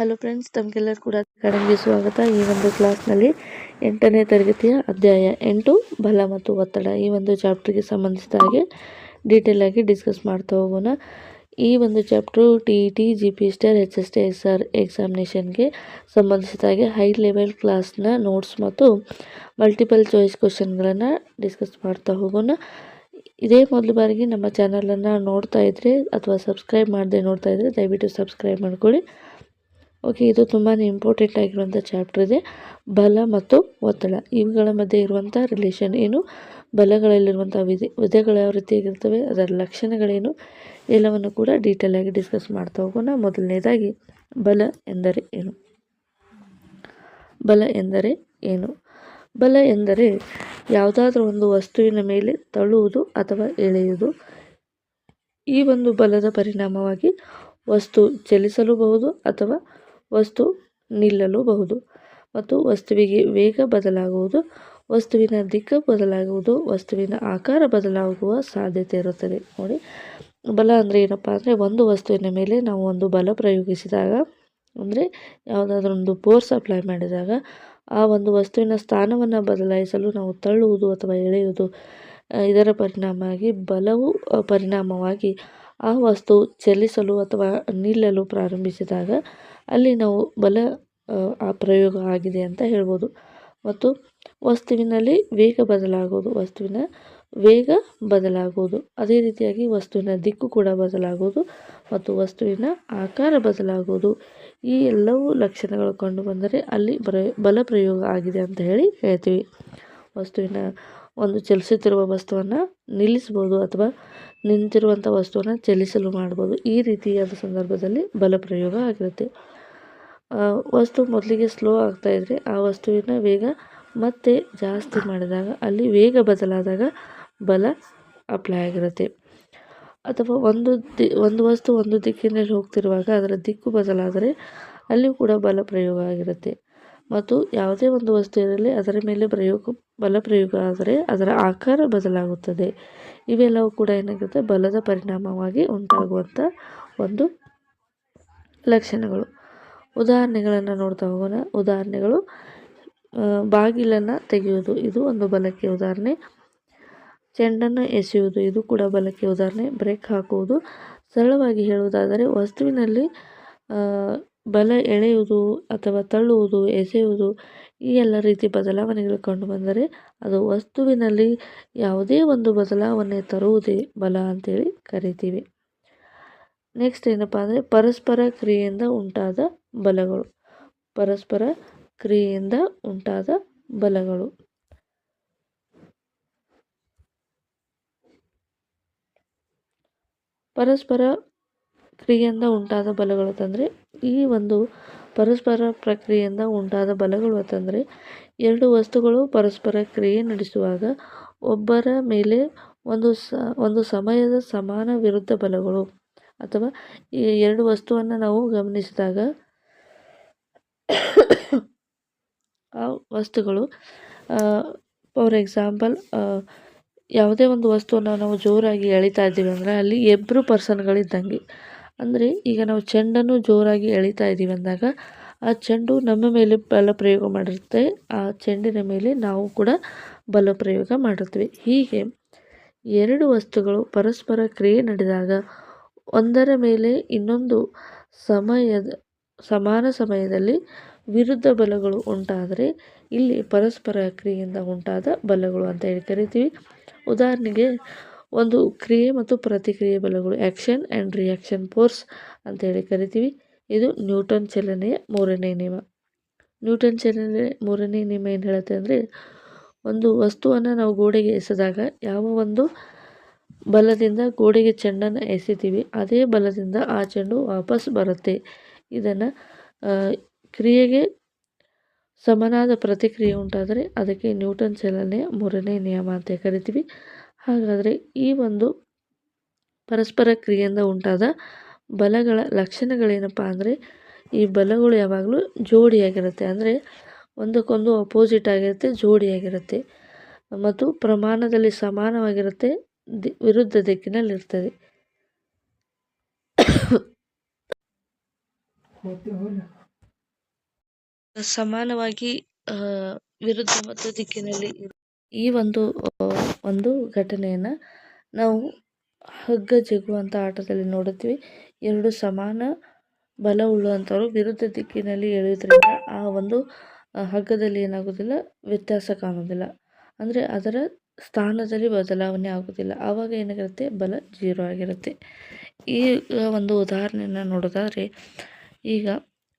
Hello friends, ತಮಗೆಲ್ಲರೂ ಕೂಡ ಅಕಾಡೆಮಿಗೆ ಸ್ವಾಗತ. ಈ ಒಂದು ಕ್ಲಾಸ್ನಲ್ಲಿ 8ನೇ ತರಗತಿಯ ಅಧ್ಯಾಯ 8 ಬಲ ಮತ್ತು ಒತ್ತಡ ಈ ಒಂದು ಚಾಪ್ಟರ್ಗೆ ಸಂಬಂಧಿಸಿದ ಹಾಗೆ ಡೀಟೇಲ್ ಆಗಿ ಡಿಸ್ಕಸ್ ಮಾಡ್ತಾ ಹೋಗೋಣ. ಈ ಒಂದು chapter TET, GP star, HST SR ಎಕ್ಸಾಮಿನೇಷನ್ಗೆ ಸಂಬಂಧಿಸಿದ ಹಾಗೆ ಹೈ ಲೆವೆಲ್ ಕ್ಲಾಸ್ನ ನೋಟ್ಸ್ ಮತ್ತು ಮಲ್ಟಿಪಲ್ ಚಾಯ್ಸ್ ಕ್ವಶನ್ಗಳನ್ನು ಡಿಸ್ಕಸ್ ಮಾಡ್ತಾ ಹೋಗೋಣ. ಇದೇ ಮೊದಲ ಬಾರಿಗೆ ನಮ್ಮ ಚಾನಲನ್ನು ನೋಡ್ತಾ ಇದ್ದರೆ ಅಥವಾ ಸಬ್ಸ್ಕ್ರೈಬ್ ಮಾಡದೆ ನೋಡ್ತಾ ಇದ್ದರೆ ದಯವಿಟ್ಟು ಸಬ್ಸ್ಕ್ರೈಬ್ ಮಾಡ್ಕೊಳ್ಳಿ. ಓಕೆ, ಇದು ತುಂಬಾ ಇಂಪಾರ್ಟೆಂಟ್ ಆಗಿರುವಂಥ ಚಾಪ್ಟರ್ ಇದೆ. ಬಲ ಮತ್ತು ಒತ್ತಡ ಇವುಗಳ ಮಧ್ಯೆ ಇರುವಂಥ ರಿಲೇಷನ್ ಏನು, ಬಲಗಳಲ್ಲಿರುವಂಥ ವಿಧಗಳು ಯಾವ ರೀತಿಯಾಗಿರ್ತವೆ, ಅದರ ಲಕ್ಷಣಗಳೇನು, ಎಲ್ಲವನ್ನು ಕೂಡ ಡೀಟೇಲ್ ಆಗಿ ಡಿಸ್ಕಸ್ ಮಾಡ್ತಾ ಹೋಗೋಣ. ಮೊದಲನೇದಾಗಿ ಬಲ ಎಂದರೆ ಏನು? ಬಲ ಎಂದರೆ ಏನು? ಬಲ ಎಂದರೆ ಯಾವುದಾದ್ರೂ ಒಂದು ವಸ್ತುವಿನ ಮೇಲೆ ತಳ್ಳುವುದು ಅಥವಾ ಎಳೆಯುವುದು. ಈ ಒಂದು ಬಲದ ಪರಿಣಾಮವಾಗಿ ವಸ್ತು ಚಲಿಸಲೂಬಹುದು ಅಥವಾ ವಸ್ತು ನಿಲ್ಲಲೂಬಹುದು. ಮತ್ತು ವಸ್ತುವಿಗೆ ವೇಗ ಬದಲಾಗುವುದು, ವಸ್ತುವಿನ ದಿಕ್ಕು ಬದಲಾಗುವುದು, ವಸ್ತುವಿನ ಆಕಾರ ಬದಲಾಗುವ ಸಾಧ್ಯತೆ ಇರುತ್ತದೆ. ನೋಡಿ, ಬಲ ಅಂದರೆ ಏನಪ್ಪ ಅಂದರೆ ಒಂದು ವಸ್ತುವಿನ ಮೇಲೆ ನಾವು ಒಂದು ಬಲ ಪ್ರಯೋಗಿಸಿದಾಗ, ಅಂದರೆ ಯಾವುದಾದ್ರೂ ಒಂದು ಫೋರ್ಸ್ ಅಪ್ಲೈ ಮಾಡಿದಾಗ ಆ ಒಂದು ವಸ್ತುವಿನ ಸ್ಥಾನವನ್ನು ಬದಲಾಯಿಸಲು ನಾವು ತಳ್ಳುವುದು ಅಥವಾ ಎಳೆಯುವುದು. ಇದರ ಪರಿಣಾಮವಾಗಿ ಬಲವು ಪರಿಣಾಮವಾಗಿ ಆ ವಸ್ತು ಚಲಿಸಲು ಅಥವಾ ನಿಲ್ಲಲು ಪ್ರಾರಂಭಿಸಿದಾಗ ಅಲ್ಲಿ ನಾವು ಬಲ ಆ ಪ್ರಯೋಗ ಆಗಿದೆ ಅಂತ ಹೇಳ್ಬೋದು. ಮತ್ತು ವಸ್ತುವಿನಲ್ಲಿ ವೇಗ ಬದಲಾಗುವುದು, ಅದೇ ರೀತಿಯಾಗಿ ವಸ್ತುವಿನ ದಿಕ್ಕು ಕೂಡ ಬದಲಾಗುವುದು ಮತ್ತು ವಸ್ತುವಿನ ಆಕಾರ ಬದಲಾಗುವುದು. ಈ ಎಲ್ಲವೂ ಲಕ್ಷಣಗಳು ಕಂಡು ಬಂದರೆ ಅಲ್ಲಿ ಬಲ ಪ್ರಯೋಗ ಆಗಿದೆ ಅಂತ ಹೇಳ್ತೀವಿ. ಒಂದು ಚಲಿಸುತ್ತಿರುವ ವಸ್ತುವನ್ನು ನಿಲ್ಲಿಸ್ಬೋದು ಅಥವಾ ನಿಂತಿರುವಂಥ ವಸ್ತುವನ್ನು ಚಲಿಸಲು ಮಾಡ್ಬೋದು. ಈ ರೀತಿಯಾದ ಸಂದರ್ಭದಲ್ಲಿ ಬಲ ಪ್ರಯೋಗ ಆಗಿರುತ್ತೆ. ವಸ್ತು ಮೊದಲಿಗೆ ಸ್ಲೋ ಆಗ್ತಾ ಇದ್ದರೆ ಆ ವಸ್ತುವಿನ ವೇಗ ಮತ್ತೆ ಜಾಸ್ತಿ ಮಾಡಿದಾಗ ಅಲ್ಲಿ ವೇಗ ಬದಲಾದಾಗ ಬಲ ಅಪ್ಲೈ ಆಗಿರುತ್ತೆ. ಅಥವಾ ಒಂದು ವಸ್ತು ಒಂದು ದಿಕ್ಕಿನಲ್ಲಿ ಹೋಗ್ತಿರುವಾಗ ಅದರ ದಿಕ್ಕು ಬದಲಾದರೆ ಅಲ್ಲಿಯೂ ಕೂಡ ಬಲ ಪ್ರಯೋಗ ಆಗಿರುತ್ತೆ. ಮತ್ತು ಯಾವುದೇ ಒಂದು ವಸ್ತು ಇರಲಿ ಅದರ ಮೇಲೆ ಬಲ ಪ್ರಯೋಗ ಆದರೆ ಅದರ ಆಕಾರ ಬದಲಾಗುತ್ತದೆ. ಇವೆಲ್ಲವೂ ಕೂಡ ಏನಾಗುತ್ತೆ, ಬಲದ ಪರಿಣಾಮವಾಗಿ ಉಂಟಾಗುವಂಥ ಒಂದು ಲಕ್ಷಣಗಳು. ಉದಾಹರಣೆಗಳನ್ನು ನೋಡ್ತಾ ಹೋಗೋಣ. ಉದಾಹರಣೆಗಳು: ಬಾಗಿಲನ್ನು ತೆಗೆಯುವುದು, ಇದು ಒಂದು ಬಲಕ್ಕೆ ಉದಾಹರಣೆ. ಚೆಂಡನ್ನು ಎಸೆಯುವುದು, ಇದು ಕೂಡ ಬಲಕ್ಕೆ ಉದಾಹರಣೆ. ಬ್ರೇಕ್ ಹಾಕುವುದು. ಸರಳವಾಗಿ ಹೇಳುವುದಾದರೆ ವಸ್ತುವಿನಲ್ಲಿ ಬಲ ಎಳೆಯುವುದು ಅಥವಾ ತಳ್ಳುವುದು, ಎಸೆಯುವುದು ಈ ಎಲ್ಲ ರೀತಿ ಬದಲಾವಣೆಗಳು ಕಂಡು ಬಂದರೆ ಅದು ವಸ್ತುವಿನಲ್ಲಿ ಯಾವುದೇ ಒಂದು ಬದಲಾವಣೆ ತರುವುದೇ ಬಲ ಅಂತೇಳಿ ಕರಿತೀವಿ. ನೆಕ್ಸ್ಟ್ ಏನಪ್ಪ ಅಂದರೆ ಪರಸ್ಪರ ಕ್ರಿಯೆಯಿಂದ ಉಂಟಾದ ಬಲಗಳು. ಪರಸ್ಪರ ಕ್ರಿಯೆಯಿಂದ ಉಂಟಾದ ಬಲಗಳು. ಪರಸ್ಪರ ಕ್ರಿಯೆಯಿಂದ ಉಂಟಾದ ಬಲಗಳು ಅಂತಂದರೆ ಈ ಒಂದು ಪರಸ್ಪರ ಪ್ರಕ್ರಿಯೆಯಿಂದ ಉಂಟಾದ ಬಲಗಳು ಅಂತಂದರೆ ಎರಡು ವಸ್ತುಗಳು ಪರಸ್ಪರ ಕ್ರಿಯೆ ನಡೆಸುವಾಗ ಒಬ್ಬರ ಮೇಲೆ ಒಂದು ಸಮಯದ ಸಮಾನ ವಿರುದ್ಧ ಬಲಗಳು. ಅಥವಾ ಈ ಎರಡು ವಸ್ತುವನ್ನು ನಾವು ಗಮನಿಸಿದಾಗ ಆ ವಸ್ತುಗಳು ಫಾರ್ ಎಕ್ಸಾಂಪಲ್ ಯಾವುದೇ ಒಂದು ವಸ್ತುವನ್ನು ನಾವು ಜೋರಾಗಿ ಎಳಿತಾ ಇದ್ದೀವಿ ಅಂದರೆ ಅಲ್ಲಿ ಇಬ್ಬರು ಪರ್ಸನ್ಗಳಿದ್ದಂಗೆ. ಅಂದರೆ ಈಗ ನಾವು ಚೆಂಡನ್ನು ಜೋರಾಗಿ ಎಳಿತಾ ಇದ್ದೀವಿ ಅಂದಾಗ ಆ ಚೆಂಡು ನಮ್ಮ ಮೇಲೆ ಬಲ ಪ್ರಯೋಗ ಮಾಡಿರುತ್ತೆ, ಆ ಚೆಂಡಿನ ಮೇಲೆ ನಾವು ಕೂಡ ಬಲ ಪ್ರಯೋಗ ಮಾಡಿರ್ತೀವಿ. ಹೀಗೆ ಎರಡು ವಸ್ತುಗಳು ಪರಸ್ಪರ ಕ್ರಿಯೆ ನಡೆದಾಗ ಒಂದರ ಮೇಲೆ ಇನ್ನೊಂದು ಸಮಾನ ಸಮಯದಲ್ಲಿ ವಿರುದ್ಧ ಬಲಗಳು ಉಂಟಾದರೆ ಇಲ್ಲಿ ಪರಸ್ಪರ ಕ್ರಿಯೆಯಿಂದ ಉಂಟಾದ ಬಲಗಳು ಅಂತ ಹೇಳಿ ಕರಿತೀವಿ. ಉದಾಹರಣೆಗೆ ಒಂದು ಕ್ರಿಯೆ ಮತ್ತು ಪ್ರತಿಕ್ರಿಯೆ ಬಲಗಳು, ಆ್ಯಕ್ಷನ್ ಆ್ಯಂಡ್ ರಿಯಾಕ್ಷನ್ ಫೋರ್ಸ್ ಅಂತೇಳಿ ಕರಿತೀವಿ. ಇದು ನ್ಯೂಟನ್ ಚಲನೆಯ ಮೂರನೇ ನಿಯಮ. ನ್ಯೂಟನ್ ಚಲನೆಯ ಮೂರನೇ ನಿಯಮ ಏನು ಹೇಳುತ್ತೆ ಅಂದರೆ ಒಂದು ವಸ್ತುವನ್ನು ನಾವು ಗೋಡೆಗೆ ಎಸೆದಾಗ ಯಾವ ಒಂದು ಬಲದಿಂದ ಗೋಡೆಗೆ ಚೆಂಡನ್ನು ಎಸಿತೀವಿ ಅದೇ ಬಲದಿಂದ ಆ ಚೆಂಡು ವಾಪಸ್ ಬರುತ್ತೆ. ಇದನ್ನು ಕ್ರಿಯೆಗೆ ಸಮನಾದ ಪ್ರತಿಕ್ರಿಯೆ ಉಂಟಾದರೆ ಅದಕ್ಕೆ ನ್ಯೂಟನ್ ಚಲನೆಯ ಮೂರನೇ ನಿಯಮ ಅಂತ ಕರಿತೀವಿ. ಹಾಗಾದರೆ ಈ ಒಂದು ಪರಸ್ಪರ ಕ್ರಿಯೆಯಿಂದ ಉಂಟಾದ ಬಲಗಳ ಲಕ್ಷಣಗಳೇನಪ್ಪ ಅಂದರೆ ಈ ಬಲಗಳು ಯಾವಾಗಲೂ ಜೋಡಿಯಾಗಿರುತ್ತೆ, ಅಂದರೆ ಒಂದಕ್ಕೊಂದು ಅಪೋಸಿಟ್ ಆಗಿರುತ್ತೆ, ಜೋಡಿಯಾಗಿರುತ್ತೆ ಮತ್ತು ಪ್ರಮಾಣದಲ್ಲಿ ಸಮಾನವಾಗಿರುತ್ತೆ, ವಿರುದ್ಧ ದಿಕ್ಕಿನಲ್ಲಿರ್ತದೆ. ಸಮಾನವಾಗಿ ವಿರುದ್ಧ ಮತ್ತು ದಿಕ್ಕಿನಲ್ಲಿ ಈ ಒಂದು ಘಟನೆಯನ್ನು ನಾವು ಹಗ್ಗ ಜಗ್ಗುವಂಥ ಆಟದಲ್ಲಿ ನೋಡುತ್ತೀವಿ. ಎರಡು ಸಮಾನ ಬಲವುಳ್ಳಂಥವರು ವಿರುದ್ಧ ದಿಕ್ಕಿನಲ್ಲಿ ಎಳೆಯುವುದರಿಂದ ಆ ಒಂದು ಹಗ್ಗದಲ್ಲಿ ಏನಾಗೋದಿಲ್ಲ, ವ್ಯತ್ಯಾಸ ಕಾಣೋದಿಲ್ಲ. ಅಂದರೆ ಅದರ ಸ್ಥಾನದಲ್ಲಿ ಬದಲಾವಣೆ ಆಗೋದಿಲ್ಲ. ಆವಾಗ ಏನಾಗಿರುತ್ತೆ, ಬಲ 0 ಆಗಿರುತ್ತೆ. ಈ ಒಂದು ಉದಾಹರಣೆಯನ್ನು ನೋಡೋದಾದರೆ, ಈಗ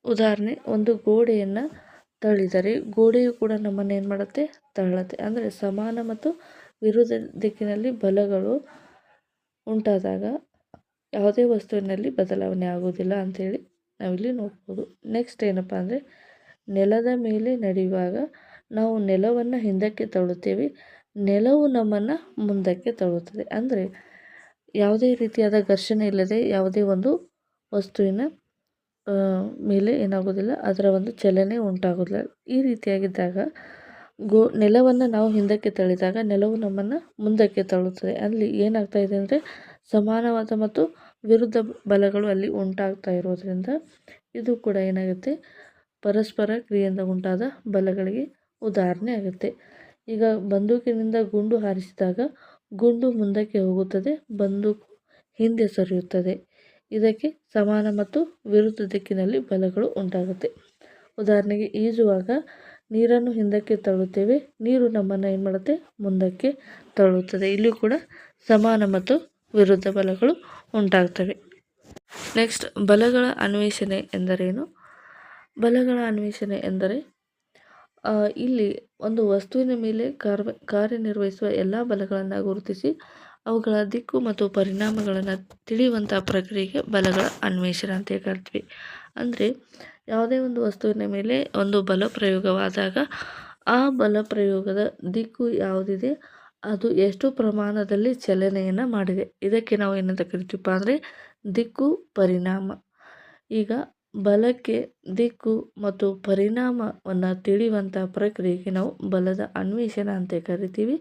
ಉದಾಹರಣೆ, ಒಂದು ಗೋಡೆಯನ್ನು ತಳ್ಳಿದರೆ ಗೋಡೆಯು ಕೂಡ ನಮ್ಮನ್ನು ಏನು ಮಾಡುತ್ತೆ, ತಳ್ಳುತ್ತೆ. ಅಂದರೆ ಸಮಾನ ಮತ್ತು ವಿರುದ್ಧ ದಿಕ್ಕಿನಲ್ಲಿ ಬಲಗಳು ಉಂಟಾದಾಗ ಯಾವುದೇ ವಸ್ತುವಿನಲ್ಲಿ ಬದಲಾವಣೆ ಆಗೋದಿಲ್ಲ ಅಂಥೇಳಿ ನಾವಿಲ್ಲಿ ನೋಡ್ಬೋದು. ನೆಕ್ಸ್ಟ್ ಏನಪ್ಪ ಅಂದರೆ, ನೆಲದ ಮೇಲೆ ನಡೆಯುವಾಗ ನಾವು ನೆಲವನ್ನು ಹಿಂದಕ್ಕೆ ತಳ್ಳುತ್ತೇವೆ, ನೆಲವು ನಮ್ಮನ್ನು ಮುಂದಕ್ಕೆ ತಳ್ಳುತ್ತದೆ. ಅಂದರೆ ಯಾವುದೇ ರೀತಿಯಾದ ಘರ್ಷಣೆ ಇಲ್ಲದೆ ಯಾವುದೇ ಒಂದು ವಸ್ತುವಿನ ಮೇಲೆ ಏನಾಗೋದಿಲ್ಲ, ಅದರ ಒಂದು ಚಲನೆ ಉಂಟಾಗೋದಿಲ್ಲ. ಈ ರೀತಿಯಾಗಿದ್ದಾಗ ನೆಲವನ್ನು ನಾವು ಹಿಂದಕ್ಕೆ ತಳ್ಳಿದಾಗ ನೆಲವು ನಮ್ಮನ್ನು ಮುಂದಕ್ಕೆ ತಳ್ಳುತ್ತದೆ. ಅಲ್ಲಿ ಏನಾಗ್ತಾ ಇದೆ ಅಂದರೆ, ಸಮಾನವಾದ ಮತ್ತು ವಿರುದ್ಧ ಬಲಗಳು ಅಲ್ಲಿ ಉಂಟಾಗ್ತಾ ಇರೋದ್ರಿಂದ ಇದು ಕೂಡ ಏನಾಗುತ್ತೆ, ಪರಸ್ಪರ ಕ್ರಿಯೆಯಿಂದ ಉಂಟಾದ ಬಲಗಳಿಗೆ ಉದಾಹರಣೆ ಆಗುತ್ತೆ. ಈಗ ಬಂದೂಕಿನಿಂದ ಗುಂಡು ಹಾರಿಸಿದಾಗ ಗುಂಡು ಮುಂದಕ್ಕೆ ಹೋಗುತ್ತದೆ, ಬಂದೂಕು ಹಿಂದೆ ಸರಿಯುತ್ತದೆ. ಇದಕ್ಕೆ ಸಮಾನ ಮತ್ತು ವಿರುದ್ಧ ದಿಕ್ಕಿನಲ್ಲಿ ಬಲಗಳು ಉಂಟಾಗುತ್ತೆ. ಉದಾಹರಣೆಗೆ, ಈಜುವಾಗ ನೀರನ್ನು ಹಿಂದಕ್ಕೆ ತಳ್ಳುತ್ತೇವೆ, ನೀರು ನಮ್ಮನ್ನು ಏನು ಮಾಡುತ್ತೆ, ಮುಂದಕ್ಕೆ ತಳ್ಳುತ್ತದೆ. ಇಲ್ಲಿಯೂ ಕೂಡ ಸಮಾನ ಮತ್ತು ವಿರುದ್ಧ ಬಲಗಳು ಉಂಟಾಗ್ತವೆ. ನೆಕ್ಸ್ಟ್, ಬಲಗಳ ಅನ್ವೇಷಣೆ ಎಂದರೇನು? ಬಲಗಳ ಅನ್ವೇಷಣೆ ಎಂದರೆ ಇಲ್ಲಿ ಒಂದು ವಸ್ತುವಿನ ಮೇಲೆ ಕಾರ್ಯನಿರ್ವಹಿಸುವ ಎಲ್ಲ ಬಲಗಳನ್ನು ಗುರುತಿಸಿ ಅವುಗಳ ದಿಕ್ಕು ಮತ್ತು ಪರಿಣಾಮಗಳನ್ನು ತಿಳಿಯುವಂಥ ಪ್ರಕ್ರಿಯೆಗೆ ಬಲಗಳ ಅನ್ವೇಷಣೆ ಅಂತ ಕರಿತೀವಿ. ಅಂದರೆ ಯಾವುದೇ ಒಂದು ವಸ್ತುವಿನ ಮೇಲೆ ಒಂದು ಬಲ ಪ್ರಯೋಗವಾದಾಗ ಆ ಬಲ ಪ್ರಯೋಗದ ದಿಕ್ಕು ಯಾವುದಿದೆ, ಅದು ಎಷ್ಟು ಪ್ರಮಾಣದಲ್ಲಿ ಚಲನೆಯನ್ನು ಮಾಡಿದೆ, ಇದಕ್ಕೆ ನಾವು ಏನಂತ ಕರಿತೀವಪ್ಪ ಅಂದರೆ ದಿಕ್ಕು ಪರಿಣಾಮ. ಈಗ ಬಲಕ್ಕೆ ದಿಕ್ಕು ಮತ್ತು ಪರಿಣಾಮವನ್ನು ತಿಳಿಯುವಂಥ ಪ್ರಕ್ರಿಯೆಗೆ ನಾವು ಬಲದ ಅನ್ವೇಷಣೆ ಅಂತ ಕರಿತೀವಿ.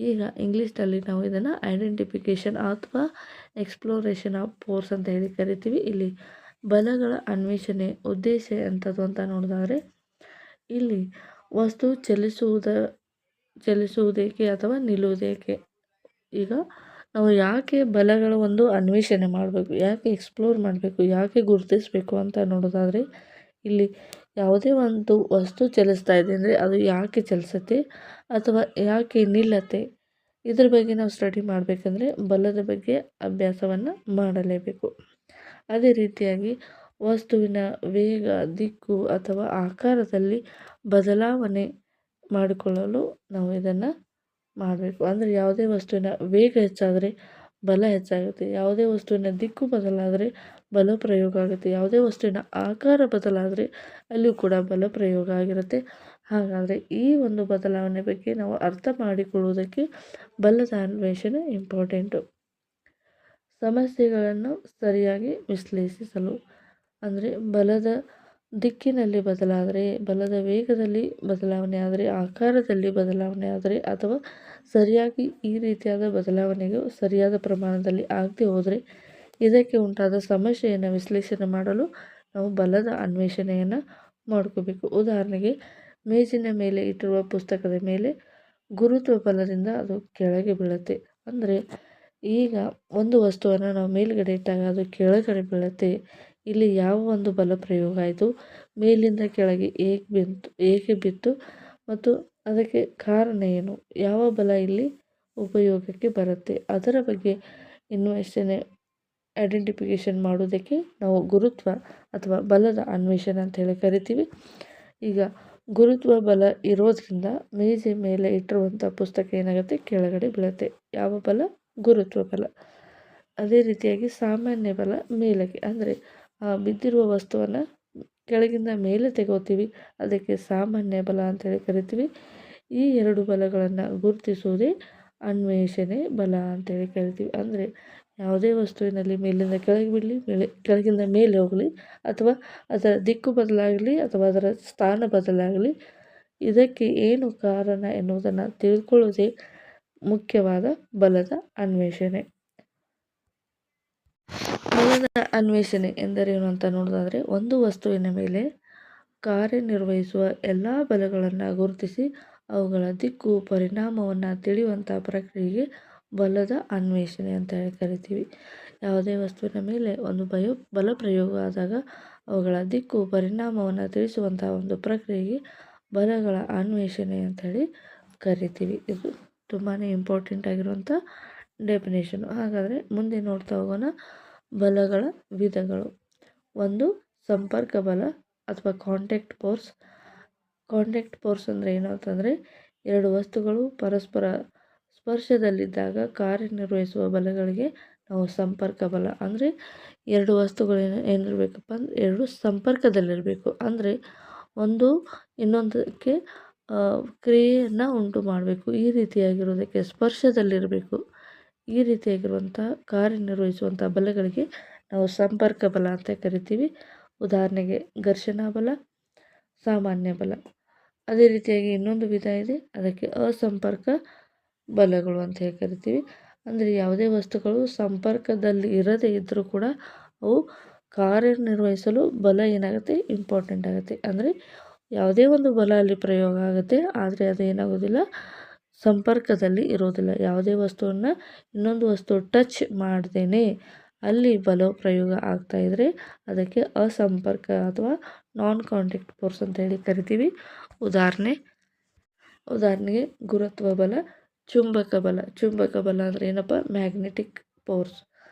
ಈಗ ಇಂಗ್ಲೀಷ್ನಲ್ಲಿ ನಾವು ಇದನ್ನು ಐಡೆಂಟಿಫಿಕೇಷನ್ ಅಥವಾ ಎಕ್ಸ್ಪ್ಲೋರೇಷನ್ ಆಫ್ ಫೋರ್ಸ್ ಅಂತ ಹೇಳಿ ಕರಿತೀವಿ. ಇಲ್ಲಿ ಬಲಗಳ ಅನ್ವೇಷಣೆ ಉದ್ದೇಶ ಎಂಥದ್ದು ಅಂತ ನೋಡಿದಾದರೆ, ಇಲ್ಲಿ ವಸ್ತು ಚಲಿಸುವುದೇಕೆ ಅಥವಾ ನಿಲ್ಲುವುದೇಕೆ. ಈಗ ನಾವು ಯಾಕೆ ಬಲಗಳ ಒಂದು ಅನ್ವೇಷಣೆ ಮಾಡಬೇಕು, ಯಾಕೆ ಎಕ್ಸ್ಪ್ಲೋರ್ ಮಾಡಬೇಕು, ಯಾಕೆ ಗುರುತಿಸಬೇಕು ಅಂತ ನೋಡೋದಾದರೆ, ಇಲ್ಲಿ ಯಾವುದೇ ಒಂದು ವಸ್ತು ಚಲಿಸ್ತಾ ಇದೆ ಅಂದರೆ ಅದು ಯಾಕೆ ಚಲಿಸುತ್ತೆ ಅಥವಾ ಯಾಕೆ ನಿಲ್ಲತ್ತೆ, ಇದ್ರ ಬಗ್ಗೆ ನಾವು ಸ್ಟಡಿ ಮಾಡಬೇಕಂದ್ರೆ ಬಲದ ಬಗ್ಗೆ ಅಭ್ಯಾಸವನ್ನು ಮಾಡಲೇಬೇಕು. ಅದೇ ರೀತಿಯಾಗಿ ವಸ್ತುವಿನ ವೇಗ, ದಿಕ್ಕು ಅಥವಾ ಆಕಾರದಲ್ಲಿ ಬದಲಾವಣೆ ಮಾಡಿಕೊಳ್ಳಲು ನಾವು ಇದನ್ನು ಮಾಡಬೇಕು. ಅಂದರೆ ಯಾವುದೇ ವಸ್ತುವಿನ ವೇಗ ಹೆಚ್ಚಾದರೆ ಬಲ ಹೆಚ್ಚಾಗುತ್ತೆ, ಯಾವುದೇ ವಸ್ತುವಿನ ದಿಕ್ಕು ಬದಲಾದರೆ ಬಲ ಪ್ರಯೋಗ ಆಗುತ್ತೆ, ಯಾವುದೇ ವಸ್ತುವಿನ ಆಕಾರ ಬದಲಾದರೆ ಅಲ್ಲಿಯೂ ಕೂಡ ಬಲ ಪ್ರಯೋಗ ಆಗಿರುತ್ತೆ. ಹಾಗಾದರೆ ಈ ಒಂದು ಬದಲಾವಣೆ ಬಗ್ಗೆ ನಾವು ಅರ್ಥ ಮಾಡಿಕೊಳ್ಳುವುದಕ್ಕೆ ಬಲದ ಅನ್ವೇಷಣೆ ಇಂಪಾರ್ಟೆಂಟು. ಸಮಸ್ಯೆಗಳನ್ನು ಸರಿಯಾಗಿ ವಿಶ್ಲೇಷಿಸಲು, ಅಂದರೆ ಬಲದ ದಿಕ್ಕಿನಲ್ಲಿ ಬದಲಾದರೆ, ಬಲದ ವೇಗದಲ್ಲಿ ಬದಲಾವಣೆ ಆದರೆ, ಆಕಾರದಲ್ಲಿ ಬದಲಾವಣೆ ಆದರೆ ಅಥವಾ ಸರಿಯಾಗಿ ಈ ರೀತಿಯಾದ ಬದಲಾವಣೆಗೂ ಸರಿಯಾದ ಪ್ರಮಾಣದಲ್ಲಿ ಆಗದೆ ಹೋದರೆ ಇದಕ್ಕೆ ಉಂಟಾದ ಸಮಸ್ಯೆಯನ್ನು ವಿಶ್ಲೇಷಣೆ ಮಾಡಲು ನಾವು ಬಲದ ಅನ್ವೇಷಣೆಯನ್ನು ಮಾಡ್ಕೋಬೇಕು. ಉದಾಹರಣೆಗೆ, ಮೇಜಿನ ಮೇಲೆ ಇಟ್ಟಿರುವ ಪುಸ್ತಕದ ಮೇಲೆ ಗುರುತ್ವ ಬಲದಿಂದ ಅದು ಕೆಳಗೆ ಬೀಳುತ್ತೆ. ಅಂದರೆ ಈಗ ಒಂದು ವಸ್ತುವನ್ನು ನಾವು ಮೇಲುಗಡೆ ಇಟ್ಟಾಗ ಅದು ಕೆಳಗಡೆ ಬೀಳುತ್ತೆ. ಇಲ್ಲಿ ಯಾವ ಒಂದು ಬಲ ಪ್ರಯೋಗ ಆಯಿತು, ಮೇಲಿಂದ ಕೆಳಗೆ ಏಕೆ ಬಿತ್ತು ಮತ್ತು ಅದಕ್ಕೆ ಕಾರಣ ಏನು, ಯಾವ ಬಲ ಇಲ್ಲಿ ಉಪಯೋಗಕ್ಕೆ ಬರುತ್ತೆ, ಅದರ ಬಗ್ಗೆ ಐಡೆಂಟಿಫಿಕೇಷನ್ ಮಾಡೋದಕ್ಕೆ ನಾವು ಗುರುತ್ವ ಅಥವಾ ಬಲದ ಅನ್ವೇಷಣೆ ಅಂತ ಹೇಳಿ ಕರಿತೀವಿ. ಈಗ ಗುರುತ್ವ ಬಲ ಇರೋದ್ರಿಂದ ಮೇಜೆ ಮೇಲೆ ಇಟ್ಟಿರುವಂಥ ಪುಸ್ತಕ ಏನಾಗುತ್ತೆ, ಕೆಳಗಡೆ ಬೀಳುತ್ತೆ. ಯಾವ ಬಲ, ಗುರುತ್ವ ಬಲ. ಅದೇ ರೀತಿಯಾಗಿ ಸಾಮಾನ್ಯ ಬಲ ಮೇಲಕ್ಕೆ, ಅಂದರೆ ಬಿದ್ದಿರುವ ವಸ್ತುವನ್ನು ಕೆಳಗಿಂದ ಮೇಲೆ ತೆಗೋತೀವಿ, ಅದಕ್ಕೆ ಸಾಮಾನ್ಯ ಬಲ ಅಂತೇಳಿ ಕರಿತೀವಿ. ಈ ಎರಡು ಬಲಗಳನ್ನು ಗುರುತಿಸುವುದೇ ಅನ್ವೇಷಣೆ ಬಲ ಅಂತೇಳಿ ಕರಿತೀವಿ. ಅಂದರೆ ಯಾವುದೇ ವಸ್ತುವಿನಲ್ಲಿ ಮೇಲಿಂದ ಕೆಳಗೆ ಬೀಳಲಿ, ಕೆಳಗಿಂದ ಮೇಲೆ ಹೋಗಲಿ, ಅಥವಾ ಅದರ ದಿಕ್ಕು ಬದಲಾಗಲಿ ಅಥವಾ ಅದರ ಸ್ಥಾನ ಬದಲಾಗಲಿ, ಇದಕ್ಕೆ ಏನು ಕಾರಣ ಎನ್ನುವುದನ್ನು ತಿಳ್ಕೊಳ್ಳೋದೇ ಮುಖ್ಯವಾದ ಬಲದ ಅನ್ವೇಷಣೆ. ಬಲದ ಅನ್ವೇಷಣೆ ಎಂದರೇನು ಅಂತ ನೋಡೋದಾದರೆ, ಒಂದು ವಸ್ತುವಿನ ಮೇಲೆ ಕಾರ್ಯನಿರ್ವಹಿಸುವ ಎಲ್ಲ ಬಲಗಳನ್ನು ಗುರುತಿಸಿ ಅವುಗಳ ದಿಕ್ಕು ಪರಿಣಾಮವನ್ನು ತಿಳಿಯುವಂಥ ಪ್ರಕ್ರಿಯೆಗೆ ಬಲದ ಅನ್ವೇಷಣೆ ಅಂತ ಹೇಳಿ ಕರಿತೀವಿ. ಯಾವುದೇ ವಸ್ತುವಿನ ಮೇಲೆ ಒಂದು ಬಲ ಪ್ರಯೋಗ ಆದಾಗ ಅವುಗಳ ದಿಕ್ಕು ಪರಿಣಾಮವನ್ನು ತಿಳಿಸುವಂಥ ಒಂದು ಪ್ರಕ್ರಿಯೆಗೆ ಬಲಗಳ ಅನ್ವೇಷಣೆ ಅಂಥೇಳಿ ಕರಿತೀವಿ. ಇದು ತುಂಬಾ ಇಂಪಾರ್ಟೆಂಟ್ ಆಗಿರುವಂಥ ಡೆಫಿನೇಷನು. ಹಾಗಾದರೆ ಮುಂದೆ ನೋಡ್ತಾ ಹೋಗೋಣ ಬಲಗಳ ವಿಧಗಳು. ಒಂದು ಸಂಪರ್ಕ ಬಲ ಅಥವಾ ಕಾಂಟ್ಯಾಕ್ಟ್ ಫೋರ್ಸ್. ಕಾಂಟ್ಯಾಕ್ಟ್ ಫೋರ್ಸ್ ಅಂದರೆ ಏನು ಅಂತಂದರೆ ಎರಡು ವಸ್ತುಗಳು ಪರಸ್ಪರ ಸ್ಪರ್ಶದಲ್ಲಿದ್ದಾಗ ಕಾರ್ಯನಿರ್ವಹಿಸುವ ಬಲಗಳಿಗೆ ನಾವು ಸಂಪರ್ಕ ಬಲ ಅಂದರೆ ಎರಡು ವಸ್ತುಗಳು ಏನಿರಬೇಕಪ್ಪ ಅಂದರೆ ಎರಡು ಸಂಪರ್ಕದಲ್ಲಿರಬೇಕು. ಅಂದರೆ ಒಂದು ಇನ್ನೊಂದಕ್ಕೆ ಕ್ರಿಯೆಯನ್ನು ಉಂಟು ಮಾಡಬೇಕು. ಈ ರೀತಿಯಾಗಿರೋದಕ್ಕೆ ಸ್ಪರ್ಶದಲ್ಲಿರಬೇಕು. ಈ ರೀತಿಯಾಗಿರುವಂಥ ಕಾರ್ಯನಿರ್ವಹಿಸುವಂಥ ಬಲಗಳಿಗೆ ನಾವು ಸಂಪರ್ಕ ಬಲ ಅಂತ ಕರಿತೀವಿ. ಉದಾಹರಣೆಗೆ ಘರ್ಷಣಾ ಬಲ, ಸಾಮಾನ್ಯ ಬಲ. ಅದೇ ರೀತಿಯಾಗಿ ಇನ್ನೊಂದು ವಿಧ ಇದೆ, ಅದಕ್ಕೆ ಅಸಂಪರ್ಕ ಬಲಗಳು ಅಂತ ಹೇಳಿ ಕರಿತೀವಿ. ಅಂದರೆ ಯಾವುದೇ ವಸ್ತುಗಳು ಸಂಪರ್ಕದಲ್ಲಿ ಇರದೇ ಇದ್ದರೂ ಕೂಡ ಅವು ಕಾರ್ಯನಿರ್ವಹಿಸಲು ಬಲ ಏನಾಗುತ್ತೆ ಇಂಪಾರ್ಟೆಂಟ್ ಆಗುತ್ತೆ. ಅಂದರೆ ಯಾವುದೇ ಒಂದು ಬಲ ಅಲ್ಲಿ ಪ್ರಯೋಗ ಆಗುತ್ತೆ, ಆದರೆ ಅದು ಏನಾಗೋದಿಲ್ಲ ಸಂಪರ್ಕದಲ್ಲಿ ಇರೋದಿಲ್ಲ. ಯಾವುದೇ ವಸ್ತುವನ್ನು ಇನ್ನೊಂದು ವಸ್ತು ಟಚ್ ಮಾಡ್ದೇನೆ ಅಲ್ಲಿ ಬಲ ಪ್ರಯೋಗ ಆಗ್ತಾ ಇದ್ದರೆ ಅದಕ್ಕೆ ಅಸಂಪರ್ಕ ಅಥವಾ ನಾನ್ ಕಾಂಟ್ಯಾಕ್ಟ್ ಫೋರ್ಸ್ ಅಂತ ಹೇಳಿ ಕರಿತೀವಿ. ಉದಾಹರಣೆಗೆ ಗುರುತ್ವ ಬಲ, ಚುಂಬಕ ಬಲ. ಚುಂಬಕ ಬಲ ಅಂದರೆ ಏನಪ್ಪ, ಮ್ಯಾಗ್ನೆಟಿಕ್ ಫೋರ್ಸ್.